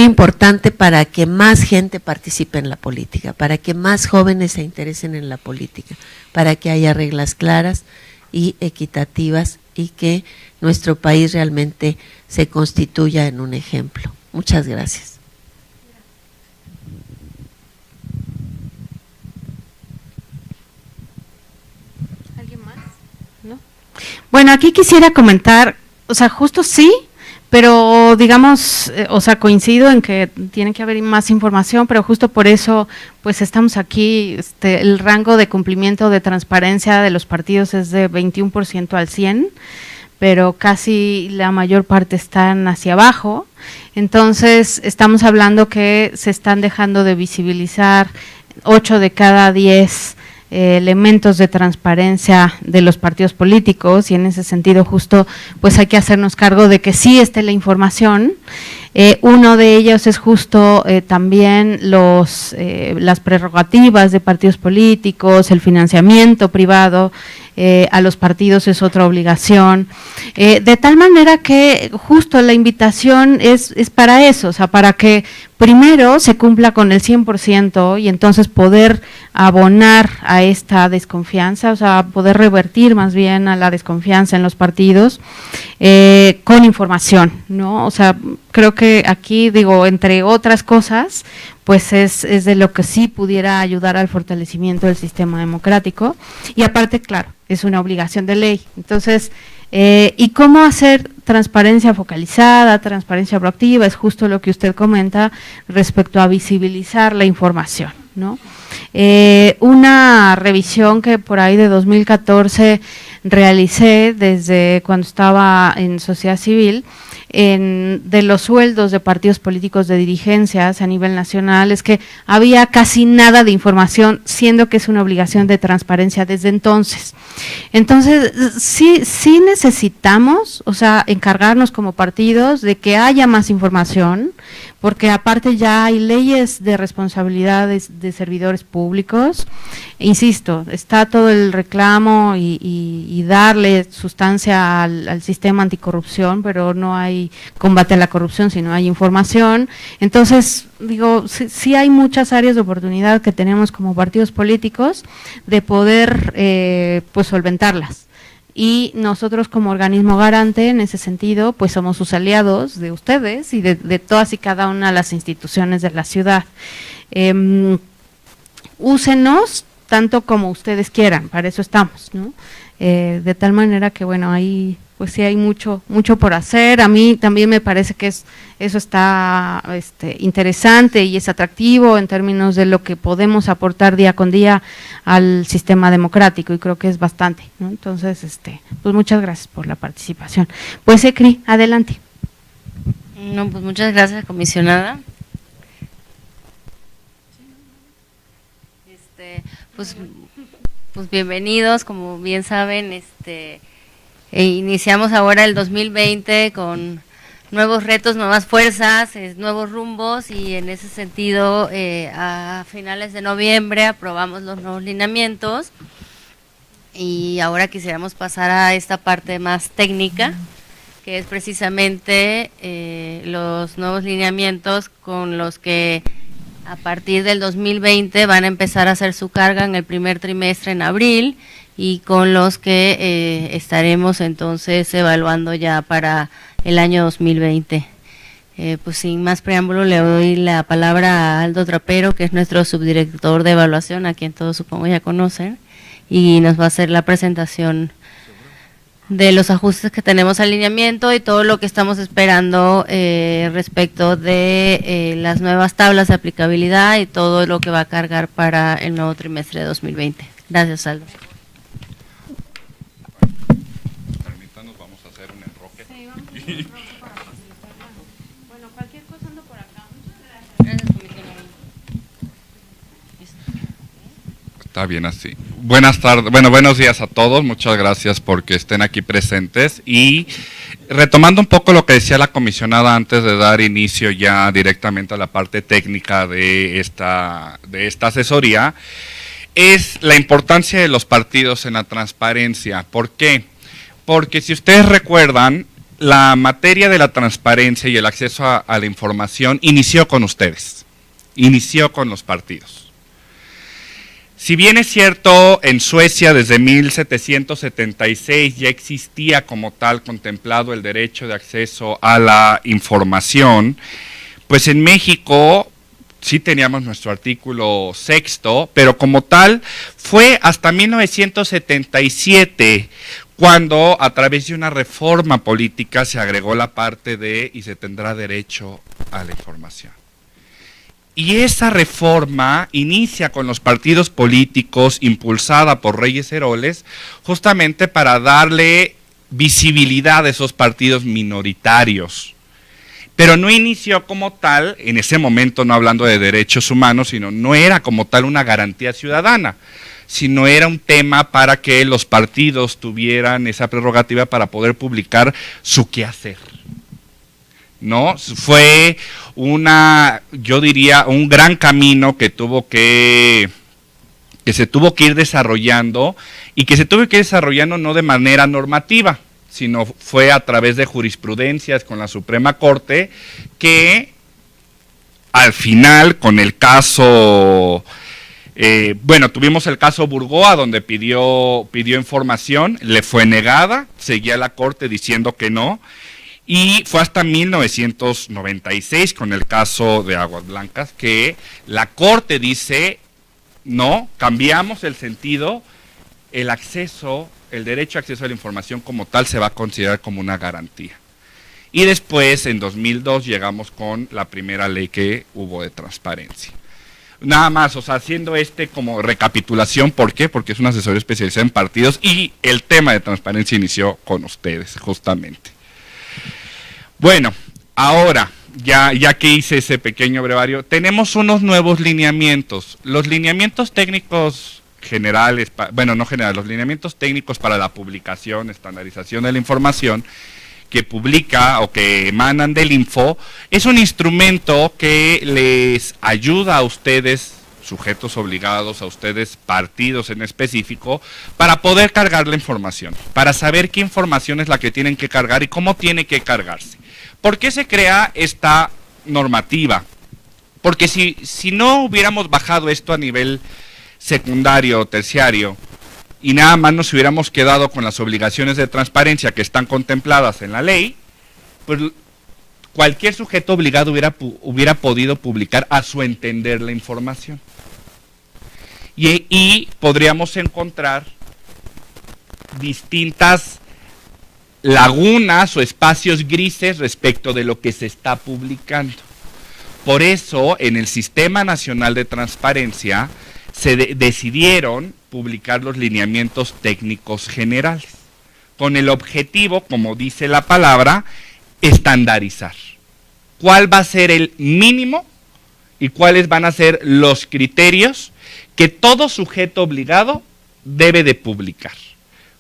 [SPEAKER 2] importante para que más gente participe en la política, para que más jóvenes se interesen en la política, para que haya reglas claras y equitativas y que nuestro país realmente se constituya en un ejemplo. Muchas gracias.
[SPEAKER 1] ¿Alguien más? ¿No? Bueno, aquí quisiera comentar, o sea, justo sí, pero digamos, o sea, coincido en que tiene que haber más información, pero justo por eso, pues estamos aquí, el rango de cumplimiento de transparencia de los partidos es de 21% al 100%, pero casi la mayor parte están hacia abajo. Entonces, estamos hablando que se están dejando de visibilizar 8 de cada 10 elementos de transparencia de los partidos políticos, y en ese sentido justo pues hay que hacernos cargo de que sí esté la información. Uno de ellos es justo también las prerrogativas de partidos políticos, el financiamiento privado a los partidos es otra obligación, de tal manera que justo la invitación es para eso, o sea, para que primero se cumpla con el 100% y entonces poder abonar a esta desconfianza, o sea, poder revertir más bien a la desconfianza en los partidos con información, ¿no? O sea, creo que aquí, digo, entre otras cosas, pues es de lo que sí pudiera ayudar al fortalecimiento del sistema democrático, y aparte, claro, es una obligación de ley. Entonces, ¿y cómo hacer transparencia focalizada, transparencia proactiva? Es justo lo que usted comenta respecto a visibilizar la información, ¿no? Una revisión que por ahí de 2014 realicé desde cuando estaba en sociedad civil, de los sueldos de partidos políticos de dirigencias a nivel nacional, es que había casi nada de información, siendo que es una obligación de transparencia desde entonces. Entonces, sí necesitamos, o sea, encargarnos como partidos de que haya más información, porque aparte ya hay leyes de responsabilidades de servidores públicos. Insisto, está todo el reclamo y darle sustancia al sistema anticorrupción, pero no hay combate a la corrupción, sino hay información. Entonces, digo, sí hay muchas áreas de oportunidad que tenemos como partidos políticos de poder pues solventarlas. Y nosotros como organismo garante, en ese sentido, pues somos sus aliados de ustedes y de todas y cada una de las instituciones de la ciudad. Úsenos tanto como ustedes quieran, para eso estamos, ¿no? De tal manera que, bueno, ahí pues sí hay mucho por hacer. A mí también me parece que eso está interesante y es atractivo en términos de lo que podemos aportar día con día al sistema democrático, y creo que es bastante, ¿no? Entonces, pues muchas gracias por la participación. Pues Ecri, adelante.
[SPEAKER 3] No, pues muchas gracias, comisionada. Pues bienvenidos, como bien saben, iniciamos ahora el 2020 con nuevos retos, nuevas fuerzas, nuevos rumbos, y en ese sentido a finales de noviembre aprobamos los nuevos lineamientos, y ahora quisiéramos pasar a esta parte más técnica, que es precisamente los nuevos lineamientos con los que a partir del 2020 van a empezar a hacer su carga en el primer trimestre en abril, y con los que estaremos entonces evaluando ya para el año 2020. Pues sin más preámbulo le doy la palabra a Aldo Trapero, que es nuestro subdirector de evaluación, a quien todos supongo ya conocen, y nos va a hacer la presentación de los ajustes que tenemos al lineamiento y todo lo que estamos esperando respecto de las nuevas tablas de aplicabilidad y todo lo que va a cargar para el nuevo trimestre de 2020. Gracias, Aldo.
[SPEAKER 4] Permítanos, vamos a hacer un enroque.
[SPEAKER 1] Sí, vamos a hacer un enroque para facilitarla. Bueno, cualquier cosa ando por acá. Muchas gracias.
[SPEAKER 3] Gracias, comisionado.
[SPEAKER 4] Está bien así. Buenas tardes, bueno, buenos días a todos, muchas gracias porque estén aquí presentes. Y retomando un poco lo que decía la comisionada antes de dar inicio ya directamente a la parte técnica de esta asesoría, es la importancia de los partidos en la transparencia. ¿Por qué? Porque si ustedes recuerdan, la materia de la transparencia y el acceso a la información inició con ustedes, inició con los partidos. Si bien es cierto, en Suecia desde 1776 ya existía como tal contemplado el derecho de acceso a la información, pues en México sí teníamos nuestro artículo 6º, pero como tal fue hasta 1977 cuando a través de una reforma política se agregó la parte de y se tendrá derecho a la información. Y esa reforma inicia con los partidos políticos impulsada por Reyes Heroles, justamente para darle visibilidad a esos partidos minoritarios. Pero no inició como tal, en ese momento no hablando de derechos humanos, sino no era como tal una garantía ciudadana, sino era un tema para que los partidos tuvieran esa prerrogativa para poder publicar su quehacer. ¿No? Fue yo diría, un gran camino que se tuvo que ir desarrollando y que se tuvo que ir desarrollando no de manera normativa, sino fue a través de jurisprudencias con la Suprema Corte que al final con el caso, tuvimos el caso Burgoa donde pidió información, le fue negada, seguía la Corte diciendo que no. Y fue hasta 1996 con el caso de Aguas Blancas que la Corte dice, no, cambiamos el sentido, el derecho a acceso a la información como tal se va a considerar como una garantía. Y después, en 2002, llegamos con la primera ley que hubo de transparencia. Nada más, haciendo como recapitulación, ¿por qué? Porque es una asesoría especializada en partidos y el tema de transparencia inició con ustedes, justamente. Bueno, ahora, ya que hice ese pequeño brevario, tenemos unos nuevos lineamientos. Los lineamientos técnicos generales, los lineamientos técnicos para la publicación, estandarización de la información que publica o que emanan del Info, es un instrumento que les ayuda a ustedes, sujetos obligados, a ustedes partidos en específico, para poder cargar la información, para saber qué información es la que tienen que cargar y cómo tiene que cargarse. ¿Por qué se crea esta normativa? Porque si no hubiéramos bajado esto a nivel secundario o terciario y nada más nos hubiéramos quedado con las obligaciones de transparencia que están contempladas en la ley, pues cualquier sujeto obligado hubiera podido publicar a su entender la información. Y podríamos encontrar distintas lagunas o espacios grises respecto de lo que se está publicando. Por eso, en el Sistema Nacional de Transparencia se decidieron publicar los lineamientos técnicos generales, con el objetivo, como dice la palabra, estandarizar. ¿Cuál va a ser el mínimo y cuáles van a ser los criterios que todo sujeto obligado debe de publicar?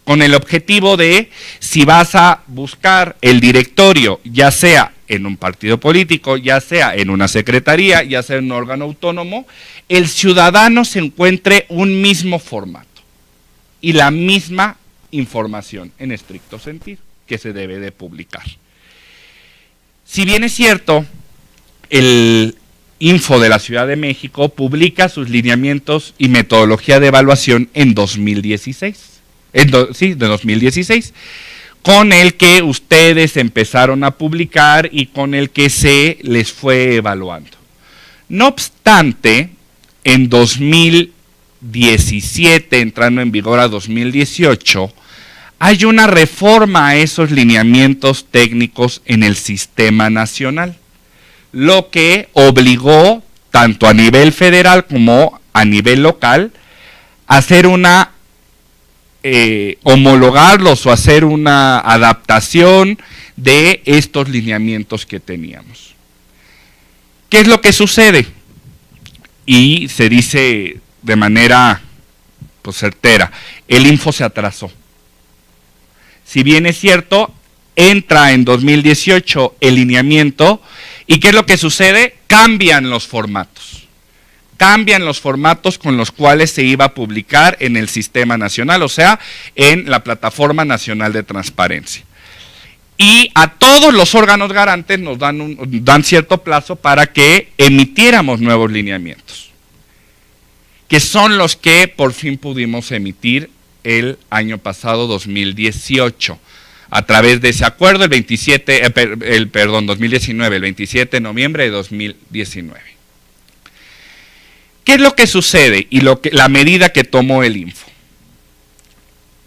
[SPEAKER 4] Con el objetivo de, si vas a buscar el directorio, ya sea en un partido político, ya sea en una secretaría, ya sea en un órgano autónomo, el ciudadano se encuentre un mismo formato y la misma información en estricto sentido que se debe de publicar. Si bien es cierto, el Info de la Ciudad de México publica sus lineamientos y metodología de evaluación en 2016. De 2016, con el que ustedes empezaron a publicar y con el que se les fue evaluando. No obstante, en 2017, entrando en vigor a 2018, hay una reforma a esos lineamientos técnicos en el sistema nacional, lo que obligó, tanto a nivel federal como a nivel local, a hacer homologarlos o hacer una adaptación de estos lineamientos que teníamos. ¿Qué es lo que sucede? Y se dice de manera pues certera. El Info se atrasó. Si bien es cierto, entra en 2018 el lineamiento, ¿y qué es lo que sucede? Cambian los formatos. Cambian los formatos con los cuales se iba a publicar en el Sistema Nacional, o sea, en la Plataforma Nacional de Transparencia. Y a todos los órganos garantes nos dan cierto plazo para que emitiéramos nuevos lineamientos, que son los que por fin pudimos emitir el año pasado, 2018, a través de ese acuerdo, 2019, el 27 de noviembre de 2019. ¿Qué es lo que sucede y la medida que tomó el Info?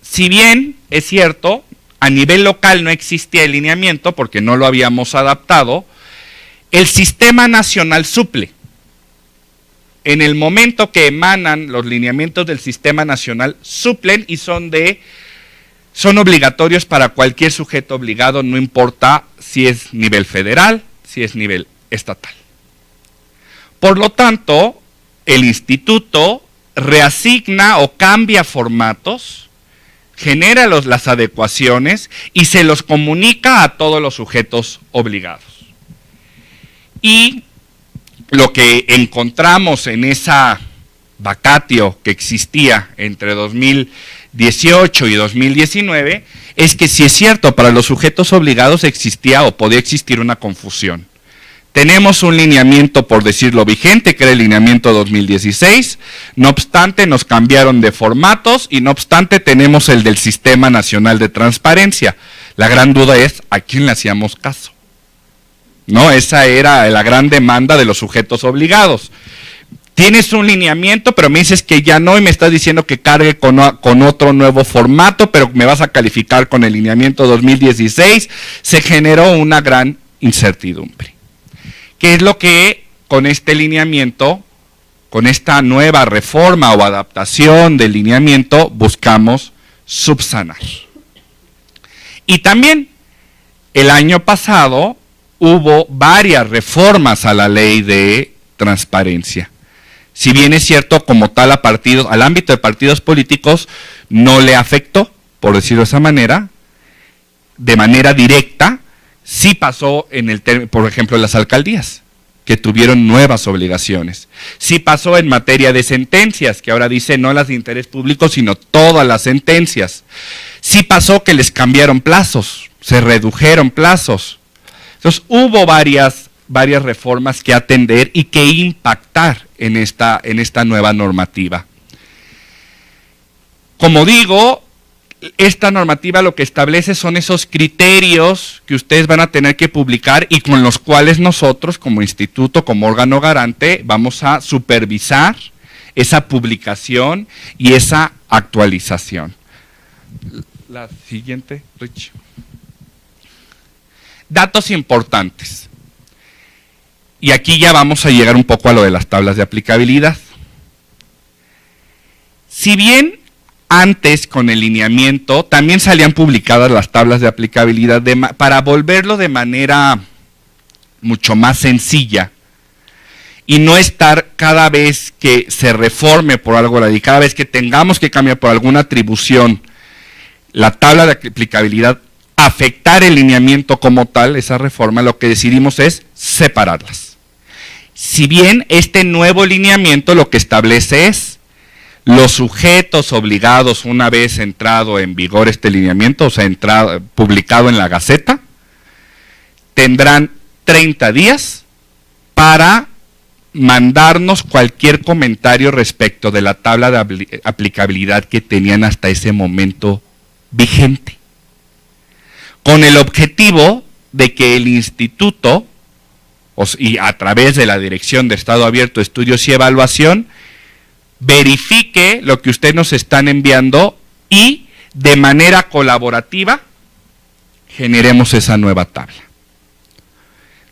[SPEAKER 4] Si bien es cierto, a nivel local no existía el lineamiento porque no lo habíamos adaptado, el Sistema Nacional suple. En el momento que emanan los lineamientos del Sistema Nacional, suplen y son obligatorios para cualquier sujeto obligado, no importa si es nivel federal, si es nivel estatal. Por lo tanto, el instituto reasigna o cambia formatos, genera las adecuaciones y se los comunica a todos los sujetos obligados. Y lo que encontramos en esa vacatio que existía entre 2018 y 2019 es que sí es cierto, para los sujetos obligados existía o podía existir una confusión. Tenemos un lineamiento, por decirlo vigente, que era el lineamiento 2016, no obstante nos cambiaron de formatos y no obstante tenemos el del Sistema Nacional de Transparencia. La gran duda es, ¿a quién le hacíamos caso? ¿No? Esa era la gran demanda de los sujetos obligados. Tienes un lineamiento, pero me dices que ya no y me estás diciendo que cargue con otro nuevo formato, pero me vas a calificar con el lineamiento 2016. Se generó una gran incertidumbre. ¿Qué es lo que con este lineamiento, con esta nueva reforma o adaptación del lineamiento, buscamos subsanar? Y también el año pasado hubo varias reformas a la ley de transparencia. Si bien es cierto, como tal al ámbito de partidos políticos no le afectó, por decirlo de esa manera, de manera directa, sí pasó por ejemplo, en las alcaldías, que tuvieron nuevas obligaciones. Sí pasó en materia de sentencias, que ahora dice no las de interés público, sino todas las sentencias. Sí pasó que les cambiaron plazos, se redujeron plazos. Entonces hubo varias reformas que atender y que impactar en esta nueva normativa. Como digo, esta normativa lo que establece son esos criterios que ustedes van a tener que publicar y con los cuales nosotros como instituto, como órgano garante, vamos a supervisar esa publicación y esa actualización. La siguiente, Rich. Datos importantes. Y aquí ya vamos a llegar un poco a lo de las tablas de aplicabilidad. Si bien antes con el lineamiento también salían publicadas las tablas de aplicabilidad para volverlo de manera mucho más sencilla y no estar cada vez que se reforme por algo y cada vez que tengamos que cambiar por alguna atribución la tabla de aplicabilidad, afectar el lineamiento como tal, esa reforma, lo que decidimos es separarlas. Si bien este nuevo lineamiento lo que establece es los sujetos obligados, una vez entrado en vigor este lineamiento, o sea, publicado en la Gaceta, tendrán 30 días para mandarnos cualquier comentario respecto de la tabla de aplicabilidad que tenían hasta ese momento vigente, con el objetivo de que el instituto, y a través de la Dirección de Estado Abierto, Estudios y Evaluación, verifique lo que ustedes nos están enviando y de manera colaborativa generemos esa nueva tabla,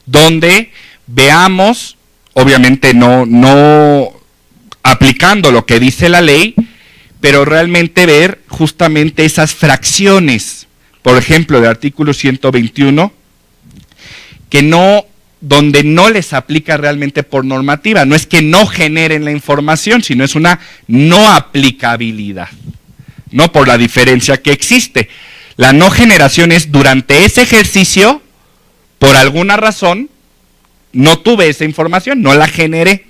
[SPEAKER 4] donde veamos, obviamente no aplicando lo que dice la ley, pero realmente ver justamente esas fracciones, por ejemplo, del artículo 121, que no donde no les aplica realmente por normativa. No es que no generen la información, sino es una no aplicabilidad, no por la diferencia que existe. La no generación es durante ese ejercicio, por alguna razón, no tuve esa información, no la generé.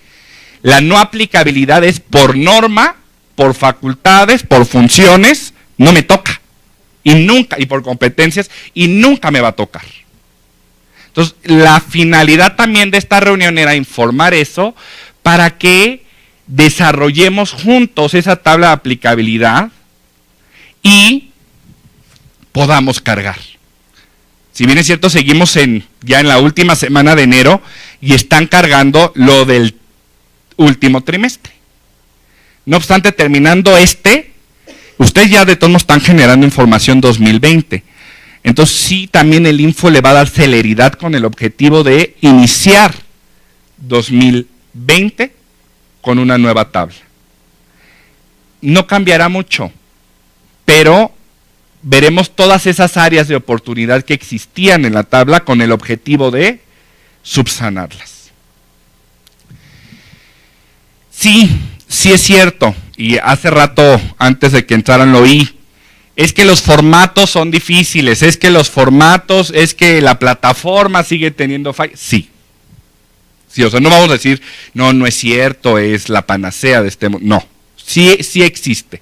[SPEAKER 4] La no aplicabilidad es por norma, por facultades, por funciones, no me toca. Y nunca, y por competencias, y nunca me va a tocar. Entonces, la finalidad también de esta reunión era informar eso para que desarrollemos juntos esa tabla de aplicabilidad y podamos cargar. Si bien es cierto, seguimos ya en la última semana de enero y están cargando lo del último trimestre. No obstante, terminando ustedes ya de todos modos están generando información 2020. Entonces sí, también el Info le va a dar celeridad con el objetivo de iniciar 2020 con una nueva tabla. No cambiará mucho, pero veremos todas esas áreas de oportunidad que existían en la tabla con el objetivo de subsanarlas. Sí es cierto, y hace rato, antes de que entraran lo oí, es que los formatos son difíciles, es que la plataforma sigue teniendo fallas. Sí, o sea, no vamos a decir, no es cierto, es la panacea de este mundo. No, sí existe.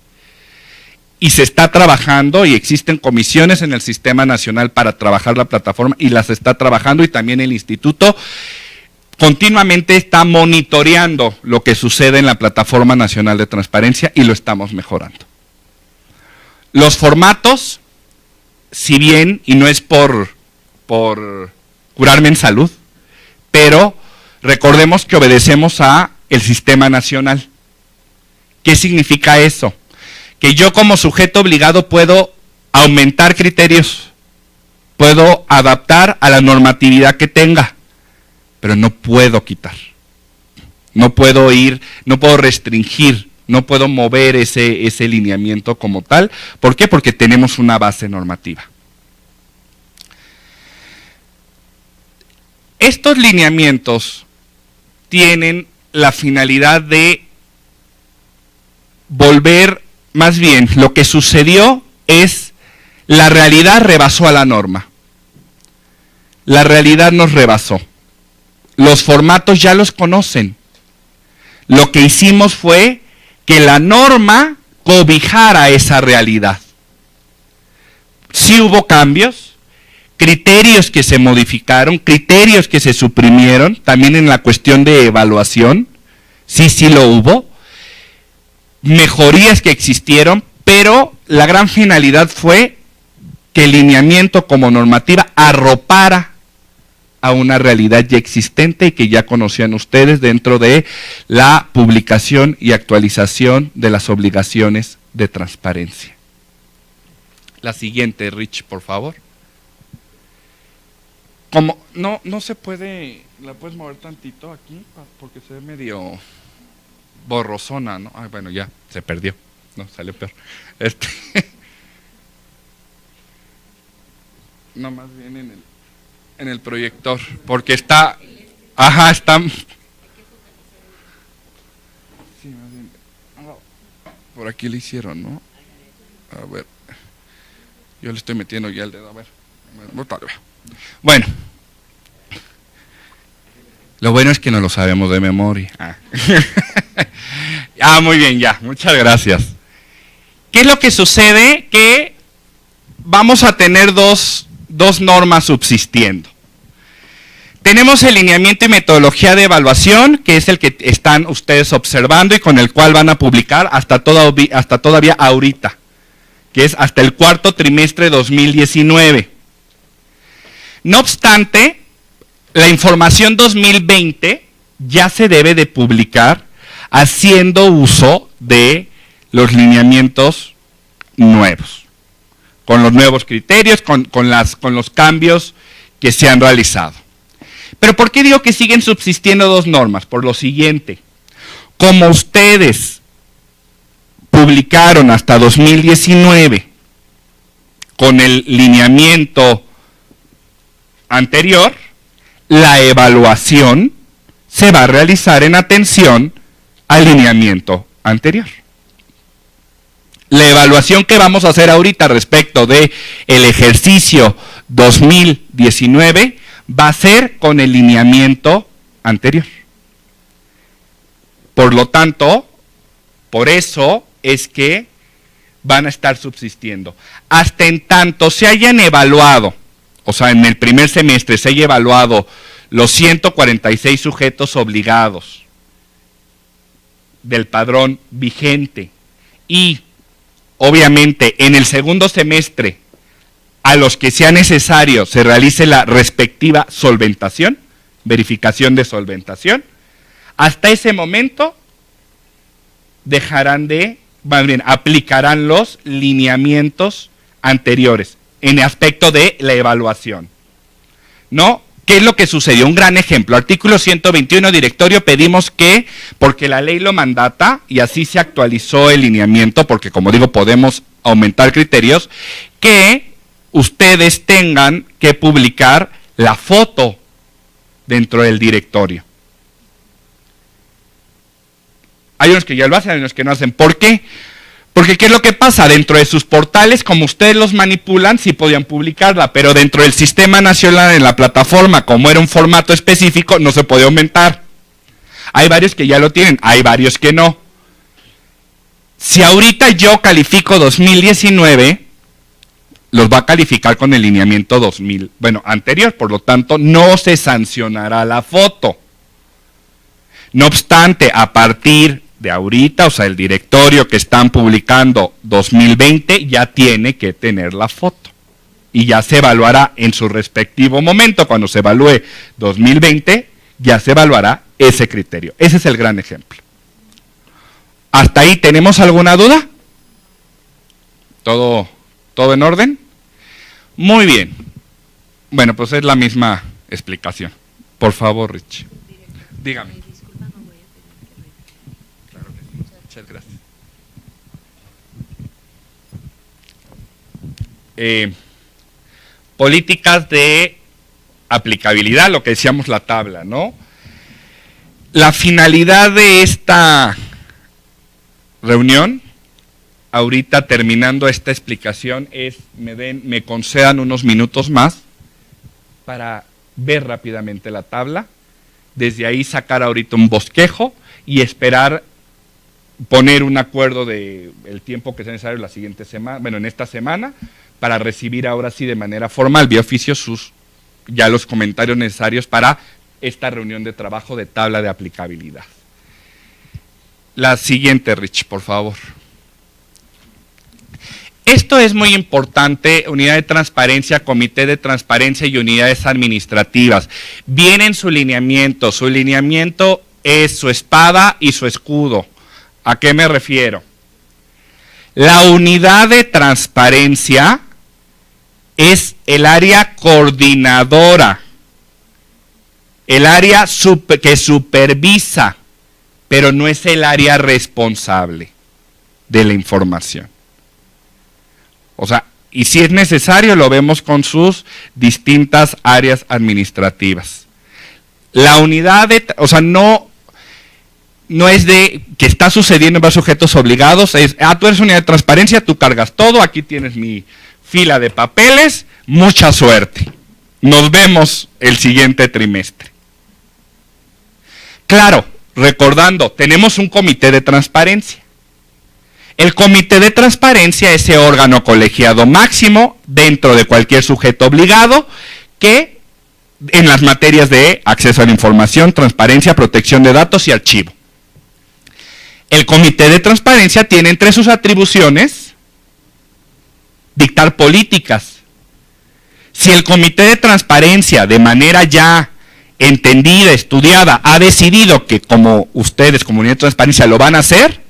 [SPEAKER 4] Y se está trabajando y existen comisiones en el Sistema Nacional para trabajar la plataforma y las está trabajando, y también el instituto continuamente está monitoreando lo que sucede en la Plataforma Nacional de Transparencia y lo estamos mejorando. Los formatos, si bien, y no es por curarme en salud, pero recordemos que obedecemos a el Sistema Nacional. ¿Qué significa eso? Que yo como sujeto obligado puedo aumentar criterios, puedo adaptar a la normatividad que tenga, pero no puedo quitar, no puedo restringir, no puedo mover ese lineamiento como tal. ¿Por qué? Porque tenemos una base normativa. Estos lineamientos tienen la finalidad de volver, más bien, lo que sucedió es, la realidad rebasó a la norma. La realidad nos rebasó. Los formatos ya los conocen. Lo que hicimos fue que la norma cobijara esa realidad. Sí hubo cambios, criterios que se modificaron, criterios que se suprimieron, también en la cuestión de evaluación, sí lo hubo, mejorías que existieron, pero la gran finalidad fue que el lineamiento como normativa arropara a una realidad ya existente y que ya conocían ustedes dentro de la publicación y actualización de las obligaciones de transparencia. La siguiente, Rich, por favor. Como no se puede, ¿la puedes mover tantito aquí? Porque se ve medio borrosona, ¿no? Ay, bueno, ya, se perdió. No, salió peor. No, más bien en el proyector, porque está, está. Sí, más bien. Por aquí le hicieron, ¿no? A ver, yo le estoy metiendo ya el dedo, a ver. Bueno, lo bueno es que no lo sabemos de memoria. Muy bien, ya, muchas gracias. ¿Qué es lo que sucede? Que vamos a tener dos normas subsistiendo. Tenemos el lineamiento y metodología de evaluación, que es el que están ustedes observando y con el cual van a publicar hasta todavía ahorita, que es hasta el cuarto trimestre de 2019. No obstante, la información 2020 ya se debe de publicar haciendo uso de los lineamientos nuevos, con los nuevos criterios, con los cambios que se han realizado. Pero ¿por qué digo que siguen subsistiendo dos normas? Por lo siguiente, como ustedes publicaron hasta 2019 con el lineamiento anterior, la evaluación se va a realizar en atención al lineamiento anterior. La evaluación que vamos a hacer ahorita respecto de el ejercicio 2019 va a ser con el lineamiento anterior. Por lo tanto, por eso es que van a estar subsistiendo. Hasta en tanto se hayan evaluado, o sea, en el primer semestre se haya evaluado los 146 sujetos obligados del padrón vigente y obviamente en el segundo semestre a los que sea necesario se realice la respectiva solventación, verificación de solventación, hasta ese momento dejarán de, más bien, aplicarán los lineamientos anteriores en el aspecto de la evaluación. ¿No? ¿Qué es lo que sucedió? Un gran ejemplo. Artículo 121, directorio, pedimos que, porque la ley lo mandata, y así se actualizó el lineamiento, porque como digo, podemos aumentar criterios, que ustedes tengan que publicar la foto dentro del directorio. Hay unos que ya lo hacen, hay unos que no hacen. ¿Por qué? Porque ¿qué es lo que pasa? Dentro de sus portales, como ustedes los manipulan, sí podían publicarla, pero dentro del sistema nacional, en la plataforma, como era un formato específico, no se podía aumentar. Hay varios que ya lo tienen, hay varios que no. Si ahorita yo califico 2019, los va a calificar con el lineamiento 2000, bueno, anterior, por lo tanto, no se sancionará la foto. No obstante, a partir de ahorita, o sea, el directorio que están publicando 2020 ya tiene que tener la foto. Y ya se evaluará en su respectivo momento, cuando se evalúe 2020, ya se evaluará ese criterio. Ese es el gran ejemplo. ¿Hasta ahí tenemos alguna duda? ¿Todo en orden? Muy bien. Bueno, pues es la misma explicación. Por favor, Rich. Dígame. Muchas gracias. Políticas de aplicabilidad, lo que decíamos la tabla, ¿no? La finalidad de esta reunión, ahorita terminando esta explicación, es me concedan unos minutos más para ver rápidamente la tabla, desde ahí sacar ahorita un bosquejo y esperar poner un acuerdo de el tiempo que sea necesario la siguiente semana, bueno, en esta semana, para recibir ahora sí de manera formal, vía oficio, ya los comentarios necesarios para esta reunión de trabajo de tabla de aplicabilidad. La siguiente, Rich, por favor. Esto es muy importante, unidad de transparencia, comité de transparencia y unidades administrativas. Viene en su lineamiento es su espada y su escudo. ¿A qué me refiero? La unidad de transparencia es el área coordinadora, el área que supervisa, pero no es el área responsable de la información. O sea, y si es necesario, lo vemos con sus distintas áreas administrativas. La unidad o sea, no es de que está sucediendo en varios sujetos obligados, es, tú eres unidad de transparencia, tú cargas todo, aquí tienes mi fila de papeles, mucha suerte. Nos vemos el siguiente trimestre. Claro, recordando, tenemos un comité de transparencia. El comité de transparencia es ese órgano colegiado máximo dentro de cualquier sujeto obligado que en las materias de acceso a la información, transparencia, protección de datos y archivo. El comité de transparencia tiene entre sus atribuciones dictar políticas. Si el comité de transparencia de manera ya entendida, estudiada, ha decidido que como ustedes, como unidad de transparencia, lo van a hacer,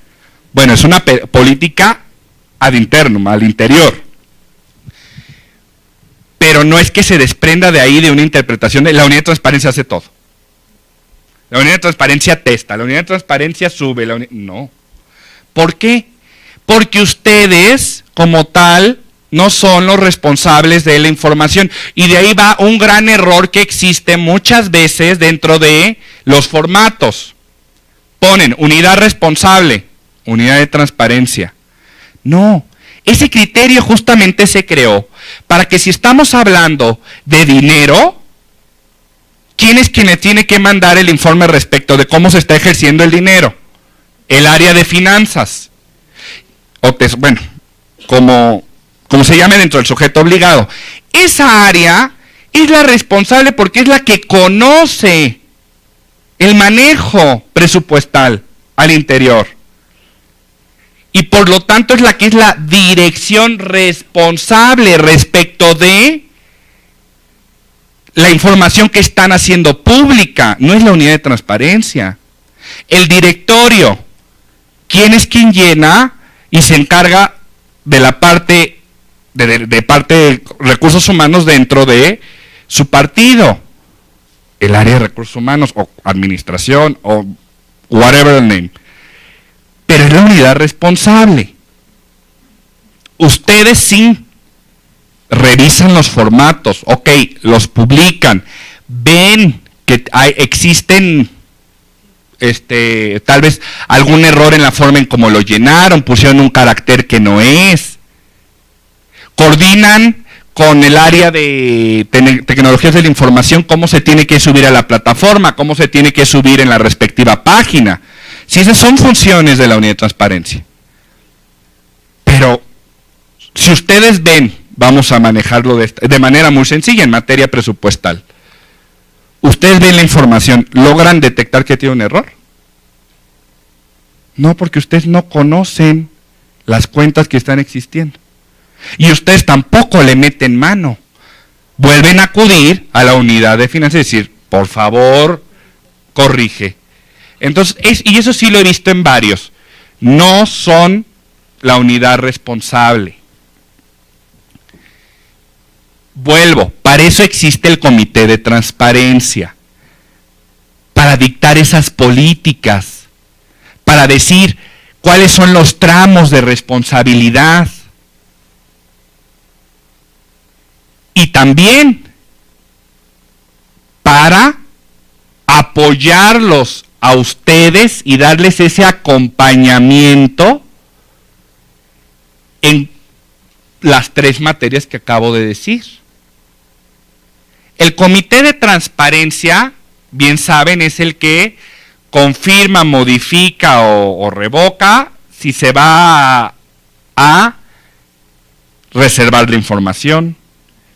[SPEAKER 4] bueno, es una política ad internum, al interior. Pero no es que se desprenda de ahí de una interpretación de la unidad de transparencia hace todo. La unidad de transparencia testa, la unidad de transparencia sube, no. ¿Por qué? Porque ustedes, como tal, no son los responsables de la información. Y de ahí va un gran error que existe muchas veces dentro de los formatos. Ponen unidad responsable, unidad de transparencia. No, ese criterio justamente se creó para que si estamos hablando de dinero, ¿quién es quien le tiene que mandar el informe respecto de cómo se está ejerciendo el dinero? El área de finanzas. Bueno, como se llame dentro del sujeto obligado. Esa área es la responsable porque es la que conoce el manejo presupuestal al interior. Y por lo tanto es la que es la dirección responsable respecto de la información que están haciendo pública, no es la unidad de transparencia. El directorio, ¿quién es quien llena y se encarga de la parte de parte de recursos humanos dentro de su partido? El área de recursos humanos o administración o whatever the name. Pero es la unidad responsable. Ustedes sí revisan los formatos, ok, los publican, ven que existen tal vez algún error en la forma en cómo lo llenaron, pusieron un carácter que no es. Coordinan con el área de tecnologías de la información cómo se tiene que subir a la plataforma, cómo se tiene que subir en la respectiva página. Si esas son funciones de la unidad de transparencia. Pero si ustedes ven, vamos a manejarlo de manera muy sencilla en materia presupuestal. Ustedes ven la información, ¿logran detectar que tiene un error? No, porque ustedes no conocen las cuentas que están existiendo. Y ustedes tampoco le meten mano. Vuelven a acudir a la unidad de finanzas y decir, por favor, corrige. Entonces, y eso sí lo he visto en varios, no son la unidad responsable. Vuelvo, para eso existe el comité de transparencia, para dictar esas políticas, para decir cuáles son los tramos de responsabilidad. Y también para apoyarlos a ustedes y darles ese acompañamiento en las 3 materias que acabo de decir. El comité de transparencia, bien saben, es el que confirma, modifica o revoca si se va a reservar la información,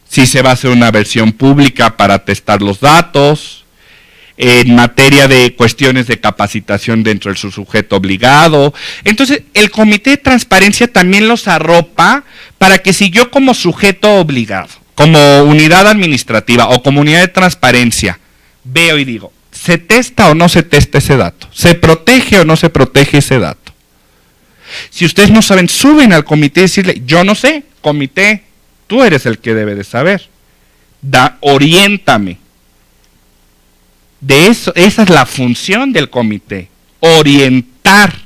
[SPEAKER 4] si se va a hacer una versión pública para testar los datos, en materia de cuestiones de capacitación dentro del sujeto obligado. Entonces, el comité de transparencia también los arropa para que si yo como sujeto obligado, como unidad administrativa o como unidad de transparencia, veo y digo, ¿se testa o no se testa ese dato? ¿Se protege o no se protege ese dato? Si ustedes no saben, suben al comité y decirle, yo no sé, comité, tú eres el que debe de saber. Oriéntame. De eso, esa es la función del comité, orientar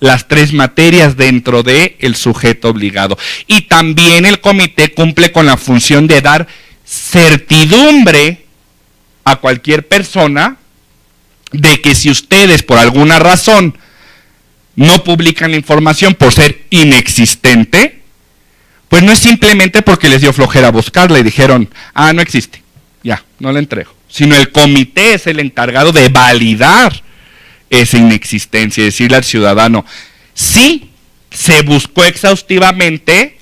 [SPEAKER 4] las 3 materias dentro del sujeto obligado. Y también el comité cumple con la función de dar certidumbre a cualquier persona de que si ustedes por alguna razón no publican la información por ser inexistente, pues no es simplemente porque les dio flojera buscarla y dijeron, no existe, ya, no la entrego. Sino el comité es el encargado de validar esa inexistencia y decirle al ciudadano, sí, se buscó exhaustivamente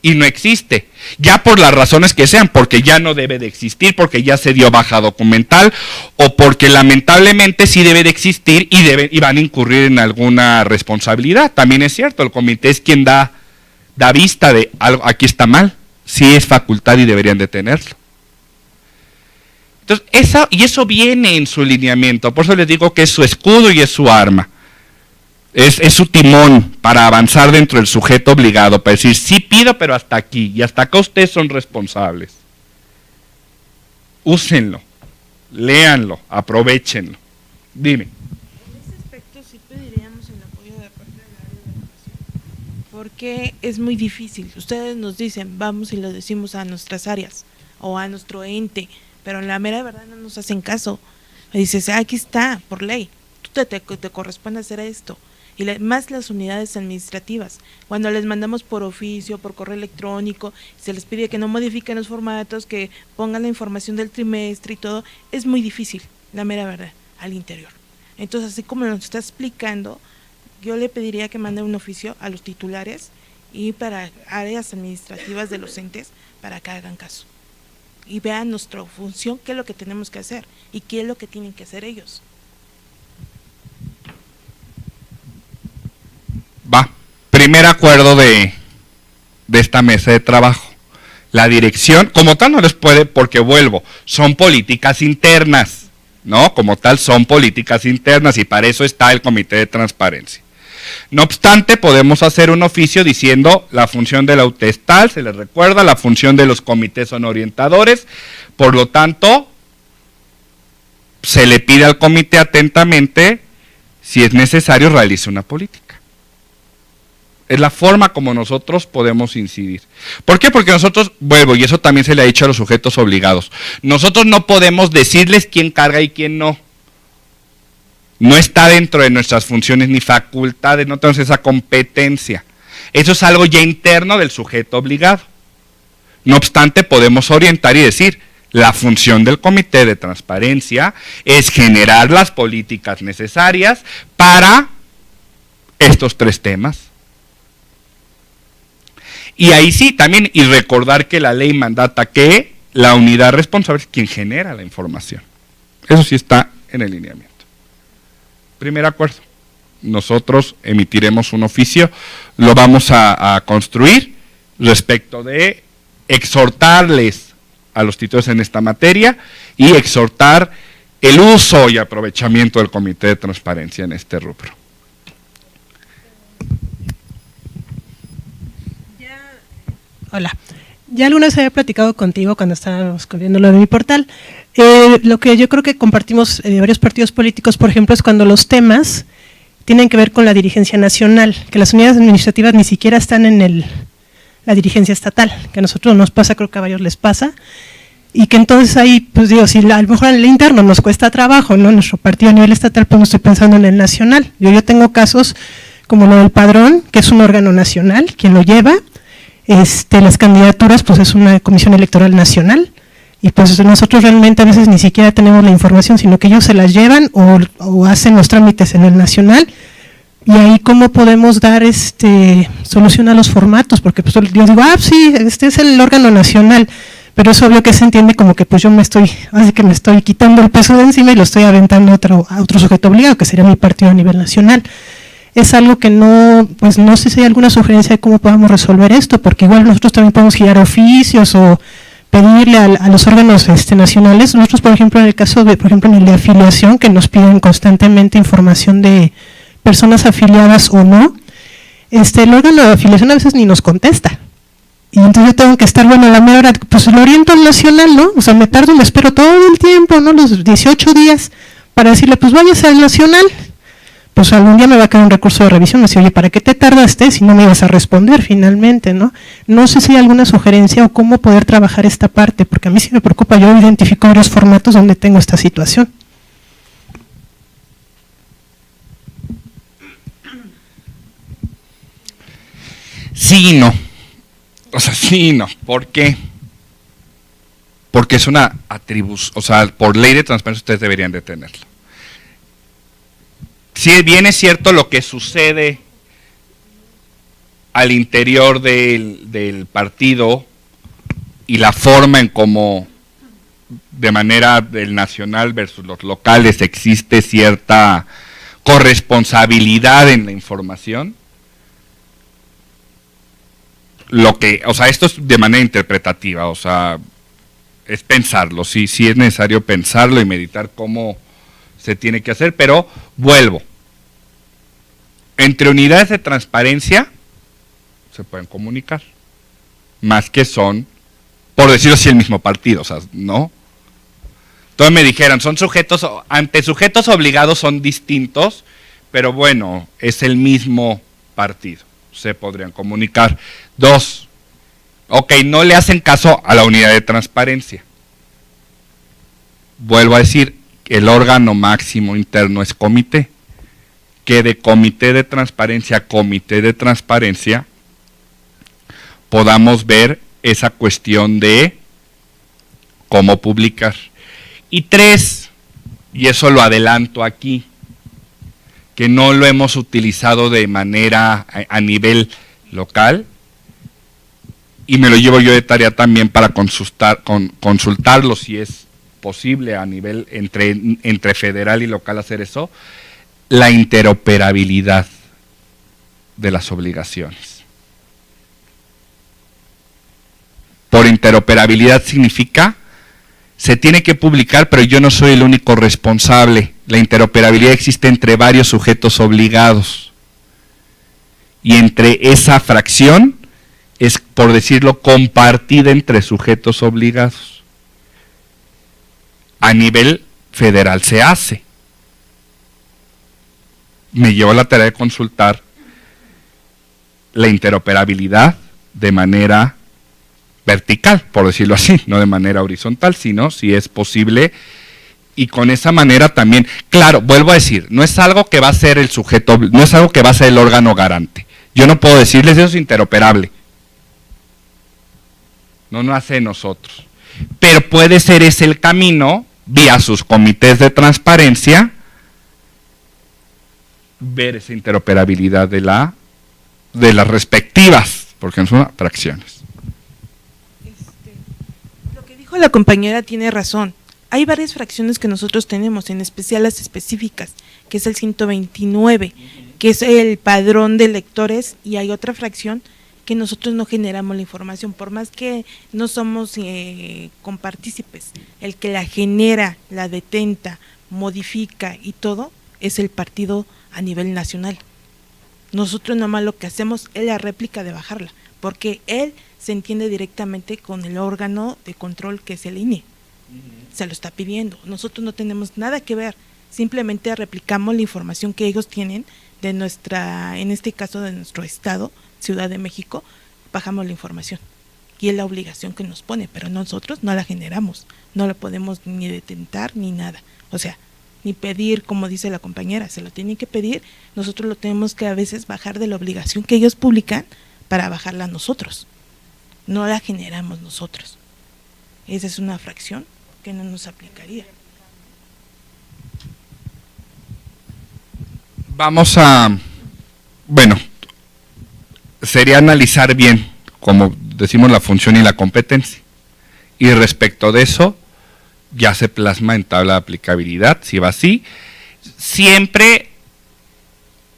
[SPEAKER 4] y no existe, ya por las razones que sean, porque ya no debe de existir, porque ya se dio baja documental, o porque lamentablemente sí debe de existir y van a incurrir en alguna responsabilidad. También es cierto, el comité es quien da vista de algo, aquí está mal, sí es facultad y deberían de tenerlo. Entonces, eso viene en su lineamiento, por eso les digo que es su escudo y es su arma. Es su timón para avanzar dentro del sujeto obligado, para decir, sí pido, pero hasta aquí, y hasta acá ustedes son responsables. Úsenlo, léanlo, aprovéchenlo. Dime.
[SPEAKER 5] En ese aspecto sí pediríamos el apoyo de parte del área de educación, Porque es muy difícil. Ustedes nos dicen, vamos y lo decimos a nuestras áreas o a nuestro ente, pero en la mera verdad no nos hacen caso. Me dices, aquí está, por ley, tú te corresponde hacer esto. Y más las unidades administrativas, cuando les mandamos por oficio, por correo electrónico, se les pide que no modifiquen los formatos, que pongan la información del trimestre y todo, es muy difícil, la mera verdad, al interior. Entonces, así como nos está explicando, yo le pediría que mande un oficio a los titulares y para áreas administrativas de los entes para que hagan caso y vean nuestra función, qué es lo que tenemos que hacer y qué es lo que tienen que hacer ellos.
[SPEAKER 4] Va, primer acuerdo de esta mesa de trabajo. La dirección, como tal no les puede, porque vuelvo, son políticas internas, ¿no? Como tal son políticas internas y para eso está el Comité de Transparencia. No obstante, podemos hacer un oficio diciendo la función de la UTES tal, se les recuerda, la función de los comités son orientadores, por lo tanto, se le pide al comité atentamente, si es necesario, realice una política. Es la forma como nosotros podemos incidir. ¿Por qué? Porque nosotros, vuelvo, y eso también se le ha dicho a los sujetos obligados, nosotros no podemos decirles quién carga y quién no. No está dentro de nuestras funciones ni facultades, no tenemos esa competencia. Eso es algo ya interno del sujeto obligado. No obstante, podemos orientar y decir, la función del Comité de Transparencia es generar las políticas necesarias para estos 3 temas. Y ahí sí, también, y recordar que la ley mandata que la unidad responsable es quien genera la información. Eso sí está en el lineamiento. Primer acuerdo, nosotros emitiremos un oficio, lo vamos a construir respecto de exhortarles a los titulares en esta materia y exhortar el uso y aprovechamiento del Comité de Transparencia en este rubro.
[SPEAKER 6] Hola, ya alguna vez había platicado contigo cuando estábamos viendo lo de mi portal. Lo que yo creo que compartimos varios partidos políticos, por ejemplo, es cuando los temas tienen que ver con la dirigencia nacional, que las unidades administrativas ni siquiera están en la dirigencia estatal, que a nosotros nos pasa, creo que a varios les pasa, y que entonces ahí, pues digo, si a lo mejor en el interno nos cuesta trabajo, ¿no? Nuestro partido a nivel estatal, pues no estoy pensando en el nacional. Yo tengo casos como lo del padrón, que es un órgano nacional, quien lo lleva. Las candidaturas, pues es una comisión electoral nacional, y pues nosotros realmente a veces ni siquiera tenemos la información, sino que ellos se las llevan o hacen los trámites en el nacional, y ahí cómo podemos dar solución a los formatos, porque pues yo digo, sí, este es el órgano nacional, pero es obvio que se entiende como que pues yo me estoy quitando el peso de encima y lo estoy aventando a otro sujeto obligado, que sería mi partido a nivel nacional. Es algo que no sé si hay alguna sugerencia de cómo podamos resolver esto, porque igual nosotros también podemos girar oficios o pedirle a los órganos nacionales. Nosotros, por ejemplo, en el caso de, por ejemplo, en el de afiliación, que nos piden constantemente información de personas afiliadas o no, el órgano de afiliación a veces ni nos contesta. Y entonces yo tengo que estar, a la mera hora, pues lo oriento al nacional, ¿no? O sea, me espero todo el tiempo, ¿no? Los 18 días para decirle, pues váyase al nacional. Pues algún día me va a quedar un recurso de revisión, me dice, oye, ¿para qué te tardaste si no me ibas a responder finalmente, no? No sé si hay alguna sugerencia o cómo poder trabajar esta parte, porque a mí sí me preocupa, yo identifico varios formatos donde tengo esta situación.
[SPEAKER 4] Sí y no. O sea, sí y no. ¿Por qué? Porque es una atribución, o sea, por ley de transparencia ustedes deberían de tenerlo. Si bien es cierto lo que sucede al interior del partido y la forma en cómo de manera del nacional versus los locales existe cierta corresponsabilidad en la información, esto es de manera interpretativa, es pensarlo, sí es necesario pensarlo y meditar cómo se tiene que hacer, pero vuelvo. Entre unidades de transparencia se pueden comunicar, más que son, por decirlo así, el mismo partido, ¿no? Entonces me dijeron, ante sujetos obligados son distintos, pero bueno, es el mismo partido. se podrían comunicar. 2, ok, no le hacen caso a la unidad de transparencia. Vuelvo a decir, el órgano máximo interno es comité. Que de comité de transparencia a comité de transparencia podamos ver esa cuestión de cómo publicar. Y 3, y eso lo adelanto aquí, que no lo hemos utilizado de manera a nivel local, y me lo llevo yo de tarea también para consultarlo si es posible a nivel entre federal y local hacer eso, la interoperabilidad de las obligaciones. Por interoperabilidad significa, se tiene que publicar, pero yo no soy el único responsable. La interoperabilidad existe entre varios sujetos obligados. Y entre esa fracción es, por decirlo, compartida entre sujetos obligados. A nivel federal se hace. Me llevo la tarea de consultar la interoperabilidad de manera vertical, por decirlo así, no de manera horizontal, sino si es posible, y con esa manera también, claro, vuelvo a decir, no es algo que va a ser el sujeto, no es algo que va a ser el órgano garante. Yo no puedo decirles eso es interoperable. No nace de nosotros. Pero puede ser ese el camino, vía sus comités de transparencia, ver esa interoperabilidad de las respectivas, porque no son fracciones.
[SPEAKER 5] Lo que dijo la compañera tiene razón. Hay varias fracciones que nosotros tenemos, en especial las específicas, que es el 129, que es el padrón de electores, y hay otra fracción que nosotros no generamos la información, por más que no somos compartícipes. El que la genera, la detenta, modifica y todo, es el partido a nivel nacional. Nosotros nomás lo que hacemos es la réplica de bajarla, porque él se entiende directamente con el órgano de control que es el INE. Se lo está pidiendo. Nosotros no tenemos nada que ver, simplemente replicamos la información que ellos tienen de nuestra, en este caso de nuestro estado, Ciudad de México, bajamos la información. Y es la obligación que nos pone, pero nosotros no la generamos, no la podemos ni detentar ni nada. O sea, ni pedir, como dice la compañera, se lo tienen que pedir, nosotros lo tenemos que a veces bajar de la obligación que ellos publican para bajarla nosotros. No la generamos nosotros. Esa es una fracción que no nos aplicaría.
[SPEAKER 4] Vamos a, bueno, sería analizar bien, como decimos, la función y la competencia. Y respecto de eso, ya se plasma en tabla de aplicabilidad, si va así, siempre,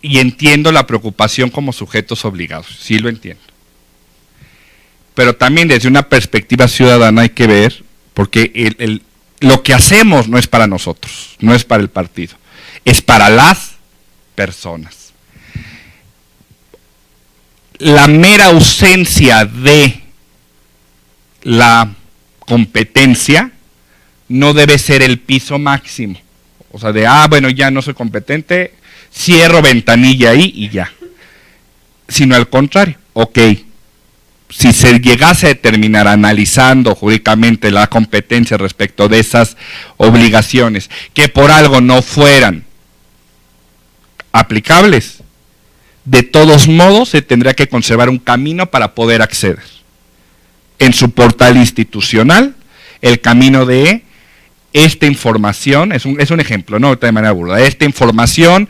[SPEAKER 4] y entiendo la preocupación como sujetos obligados, sí lo entiendo. Pero también desde una perspectiva ciudadana hay que ver, porque lo que hacemos no es para nosotros, no es para el partido, es para las personas. La mera ausencia de la competencia no debe ser el piso máximo. O sea, de, bueno, ya no soy competente, cierro ventanilla ahí y ya. Sino al contrario, ok, si se llegase a determinar analizando jurídicamente la competencia respecto de esas obligaciones, que por algo no fueran aplicables, de todos modos se tendría que conservar un camino para poder acceder. En su portal institucional, el camino de esta información, es un ejemplo, no de manera burda, esta información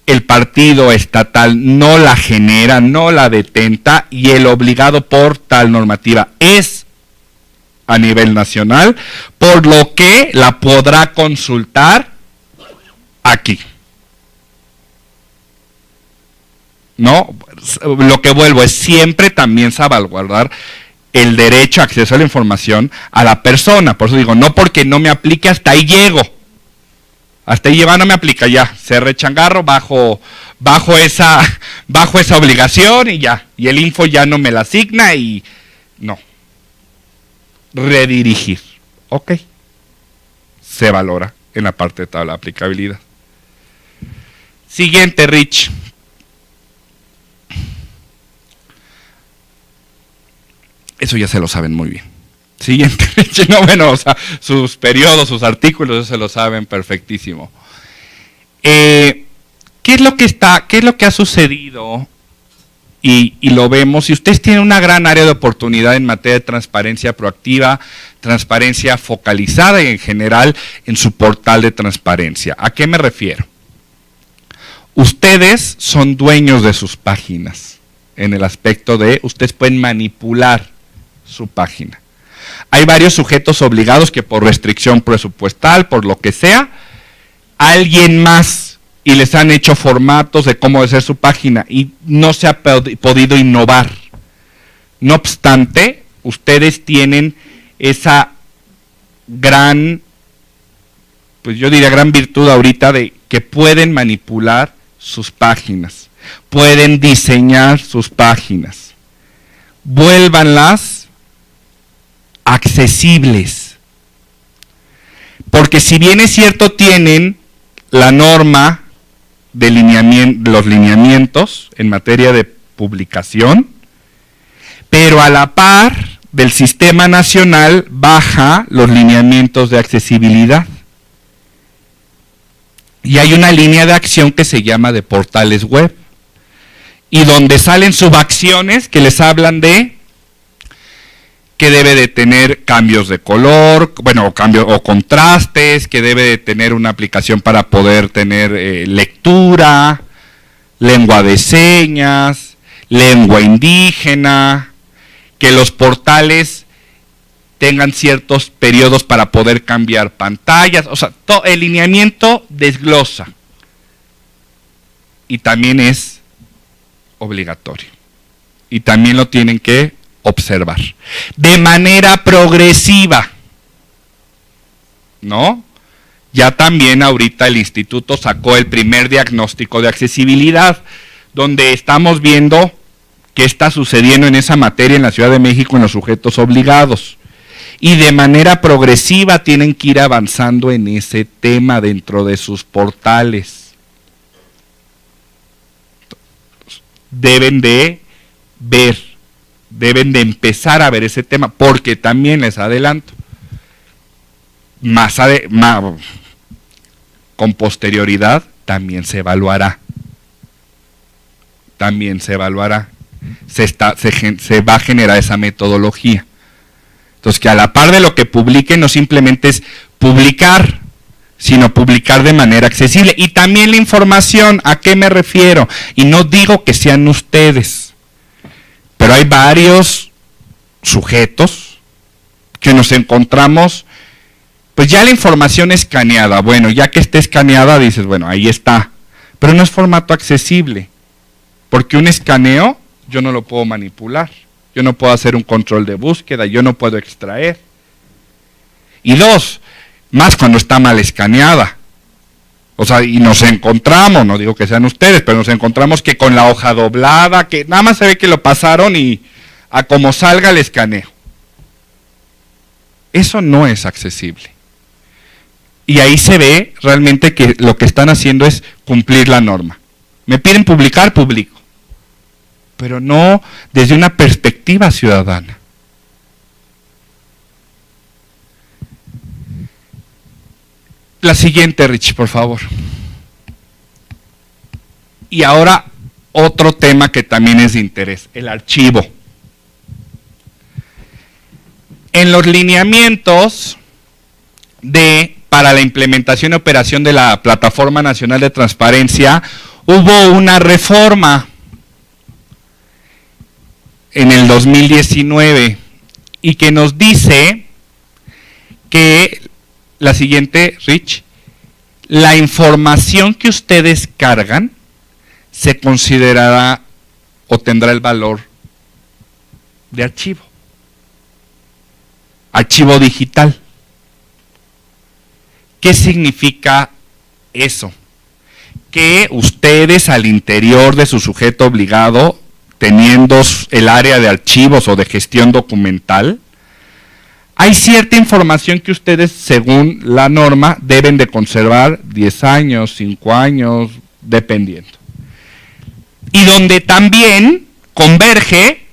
[SPEAKER 4] el partido estatal no la genera, no la detenta, y el obligado por tal normativa es a nivel nacional, por lo que la podrá consultar aquí. ¿No? Lo que vuelvo es siempre también salvaguardar el derecho a acceso a la información a la persona. Por eso digo, no porque no me aplique, hasta ahí llego. Hasta ahí lleva, no me aplica, ya, cerré changarro bajo esa obligación y ya. Y el info ya no me la asigna y no. Redirigir. Ok. Se valora en la parte de tabla de aplicabilidad. Siguiente, Rich. Eso ya se lo saben muy bien. Siguiente, no, bueno, o sea, sus periodos, sus artículos, eso se lo saben perfectísimo. ¿Qué es lo que ha sucedido? Y lo vemos, y ustedes tienen una gran área de oportunidad en materia de transparencia proactiva, transparencia focalizada y en general en su portal de transparencia. ¿A qué me refiero? Ustedes son dueños de sus páginas, en el aspecto de ustedes pueden manipular su página. Hay varios sujetos obligados que por restricción presupuestal, por lo que sea, alguien más y les han hecho formatos de cómo debe ser su página y no se ha podido innovar. No obstante, ustedes tienen esa gran, pues yo diría gran virtud ahorita de que pueden manipular sus páginas, pueden diseñar sus páginas, vuélvanlas accesibles. Porque si bien es cierto tienen la norma de los lineamientos en materia de publicación, pero a la par del sistema nacional baja los lineamientos de accesibilidad. Y hay una línea de acción que se llama de portales web, y donde salen subacciones que les hablan de que debe de tener cambios de color, bueno, o contrastes, que debe de tener una aplicación para poder tener lectura, lengua de señas, lengua indígena, que los portales tengan ciertos periodos para poder cambiar pantallas, o sea, el lineamiento desglosa y también es obligatorio y también lo tienen que observar de manera progresiva, ¿no? Ya también ahorita el instituto sacó el primer diagnóstico de accesibilidad, donde estamos viendo qué está sucediendo en esa materia en la Ciudad de México en los sujetos obligados. Y de manera progresiva tienen que ir avanzando en ese tema dentro de sus portales. Deben de ver, deben de empezar a ver ese tema, porque también les adelanto, con posterioridad también se evaluará. También se evaluará. Se va a generar esa metodología. Entonces, que a la par de lo que publiquen, no simplemente es publicar, sino publicar de manera accesible. Y también la información, ¿a qué me refiero? Y no digo que sean ustedes, pero hay varios sujetos que nos encontramos, pues ya la información escaneada. Bueno, ya que esté escaneada, dices, bueno, ahí está. Pero no es formato accesible, porque un escaneo yo no lo puedo manipular. Yo no puedo hacer un control de búsqueda, yo no puedo extraer. Y dos, más cuando está mal escaneada. O sea, y nos encontramos, no digo que sean ustedes, pero nos encontramos que con la hoja doblada, que nada más se ve que lo pasaron y a como salga el escaneo. Eso no es accesible. Y ahí se ve realmente que lo que están haciendo es cumplir la norma. Me piden publicar, publico. Pero no desde una perspectiva ciudadana. La siguiente, Rich, por favor. Y ahora otro tema que también es de interés, el archivo. En los lineamientos para la implementación y operación de la Plataforma Nacional de Transparencia, hubo una reforma en el 2019 y que nos dice que la siguiente, Rich, la información que ustedes cargan se considerará o tendrá el valor de archivo digital. ¿Qué significa eso? Que ustedes al interior de su sujeto obligado, teniendo el área de archivos o de gestión documental, hay cierta información que ustedes, según la norma, deben de conservar 10 años, 5 años, dependiendo. Y donde también converge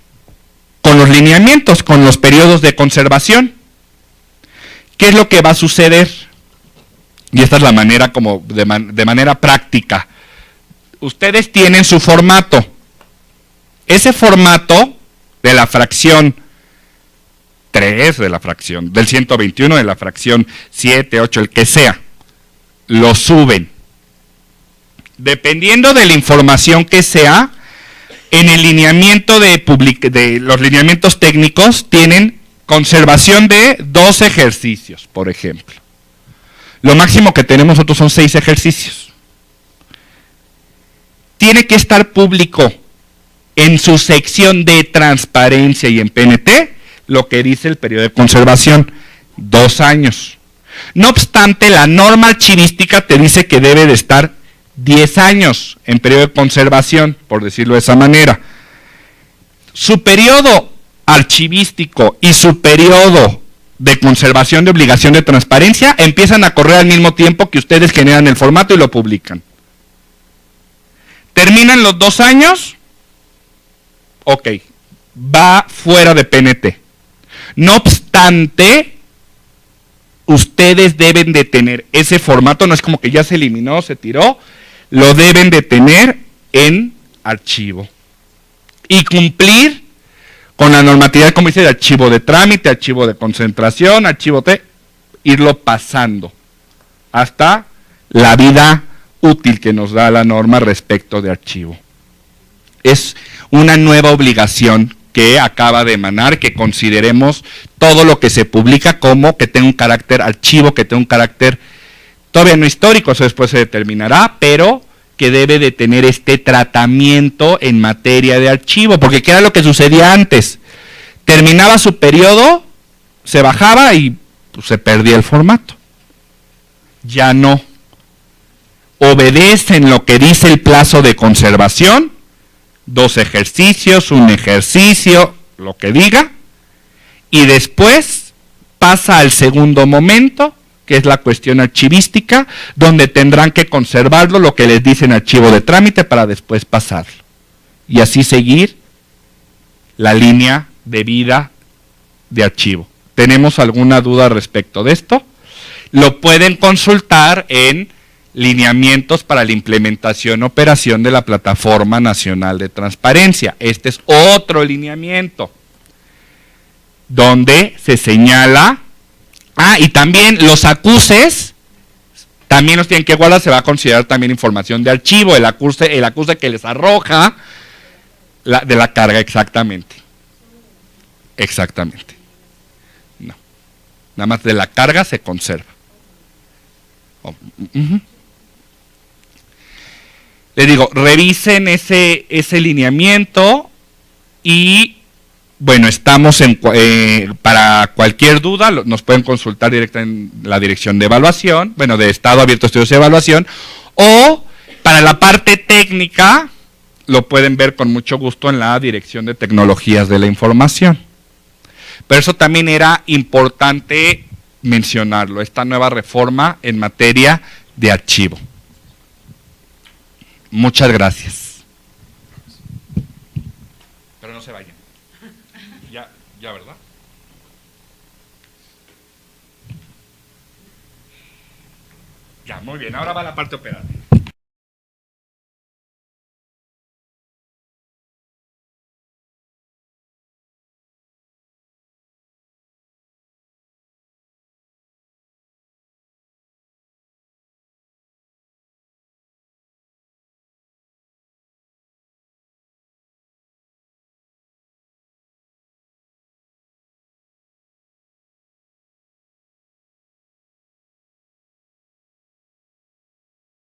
[SPEAKER 4] con los lineamientos, con los periodos de conservación. ¿Qué es lo que va a suceder? Y esta es la manera como de manera práctica. Ustedes tienen su formato. Ese formato de la fracción 3, de la fracción del 121, de la fracción 7, 8, el que sea, lo suben. Dependiendo de la información que sea, en el lineamiento de los lineamientos técnicos tienen conservación de 2 ejercicios, por ejemplo. Lo máximo que tenemos nosotros son 6 ejercicios. Tiene que estar público en su sección de transparencia y en PNT lo que dice el periodo de conservación, 2 años. No obstante, la norma archivística te dice que debe de estar 10 años en periodo de conservación, por decirlo de esa manera. Su periodo archivístico y su periodo de conservación de obligación de transparencia empiezan a correr al mismo tiempo que ustedes generan el formato y lo publican. Terminan los 2 años, ok, va fuera de PNT. No obstante, ustedes deben de tener ese formato, no es como que ya se eliminó, se tiró, lo deben de tener en archivo. Y cumplir con la normatividad, como dice, de archivo de trámite, archivo de concentración, archivo irlo pasando hasta la vida útil que nos da la norma respecto de archivo. Es una nueva obligación que acaba de emanar, que consideremos todo lo que se publica como que tenga un carácter archivo, que tenga un carácter todavía no histórico, eso después se determinará, pero que debe de tener este tratamiento en materia de archivo, porque ¿qué era lo que sucedía antes? Terminaba su periodo, se bajaba y pues, se perdía el formato. Ya no. Obedecen lo que dice el plazo de conservación, 2 ejercicios, 1 ejercicio, lo que diga, y después pasa al segundo momento, que es la cuestión archivística, donde tendrán que conservarlo, lo que les dicen archivo de trámite, para después pasarlo. Y así seguir la línea de vida de archivo. ¿Tenemos alguna duda respecto de esto? Lo pueden consultar en lineamientos para la implementación operación de la Plataforma Nacional de Transparencia. Este es otro lineamiento donde se señala, y también los acuses, también los tienen que guardar, se va a considerar también información de archivo, el acuse que les arroja de la carga, exactamente. Exactamente. No. Nada más de la carga se conserva. Les digo, revisen ese lineamiento y bueno, estamos para cualquier duda, nos pueden consultar directamente en la dirección de evaluación, bueno, de Estado Abierto de Estudios de Evaluación, o para la parte técnica, lo pueden ver con mucho gusto en la Dirección de Tecnologías de la Información. Pero eso también era importante mencionarlo, esta nueva reforma en materia de archivo. Muchas gracias. Pero no se vayan. Ya, ¿verdad? Ya, muy bien. Ahora va la parte operativa.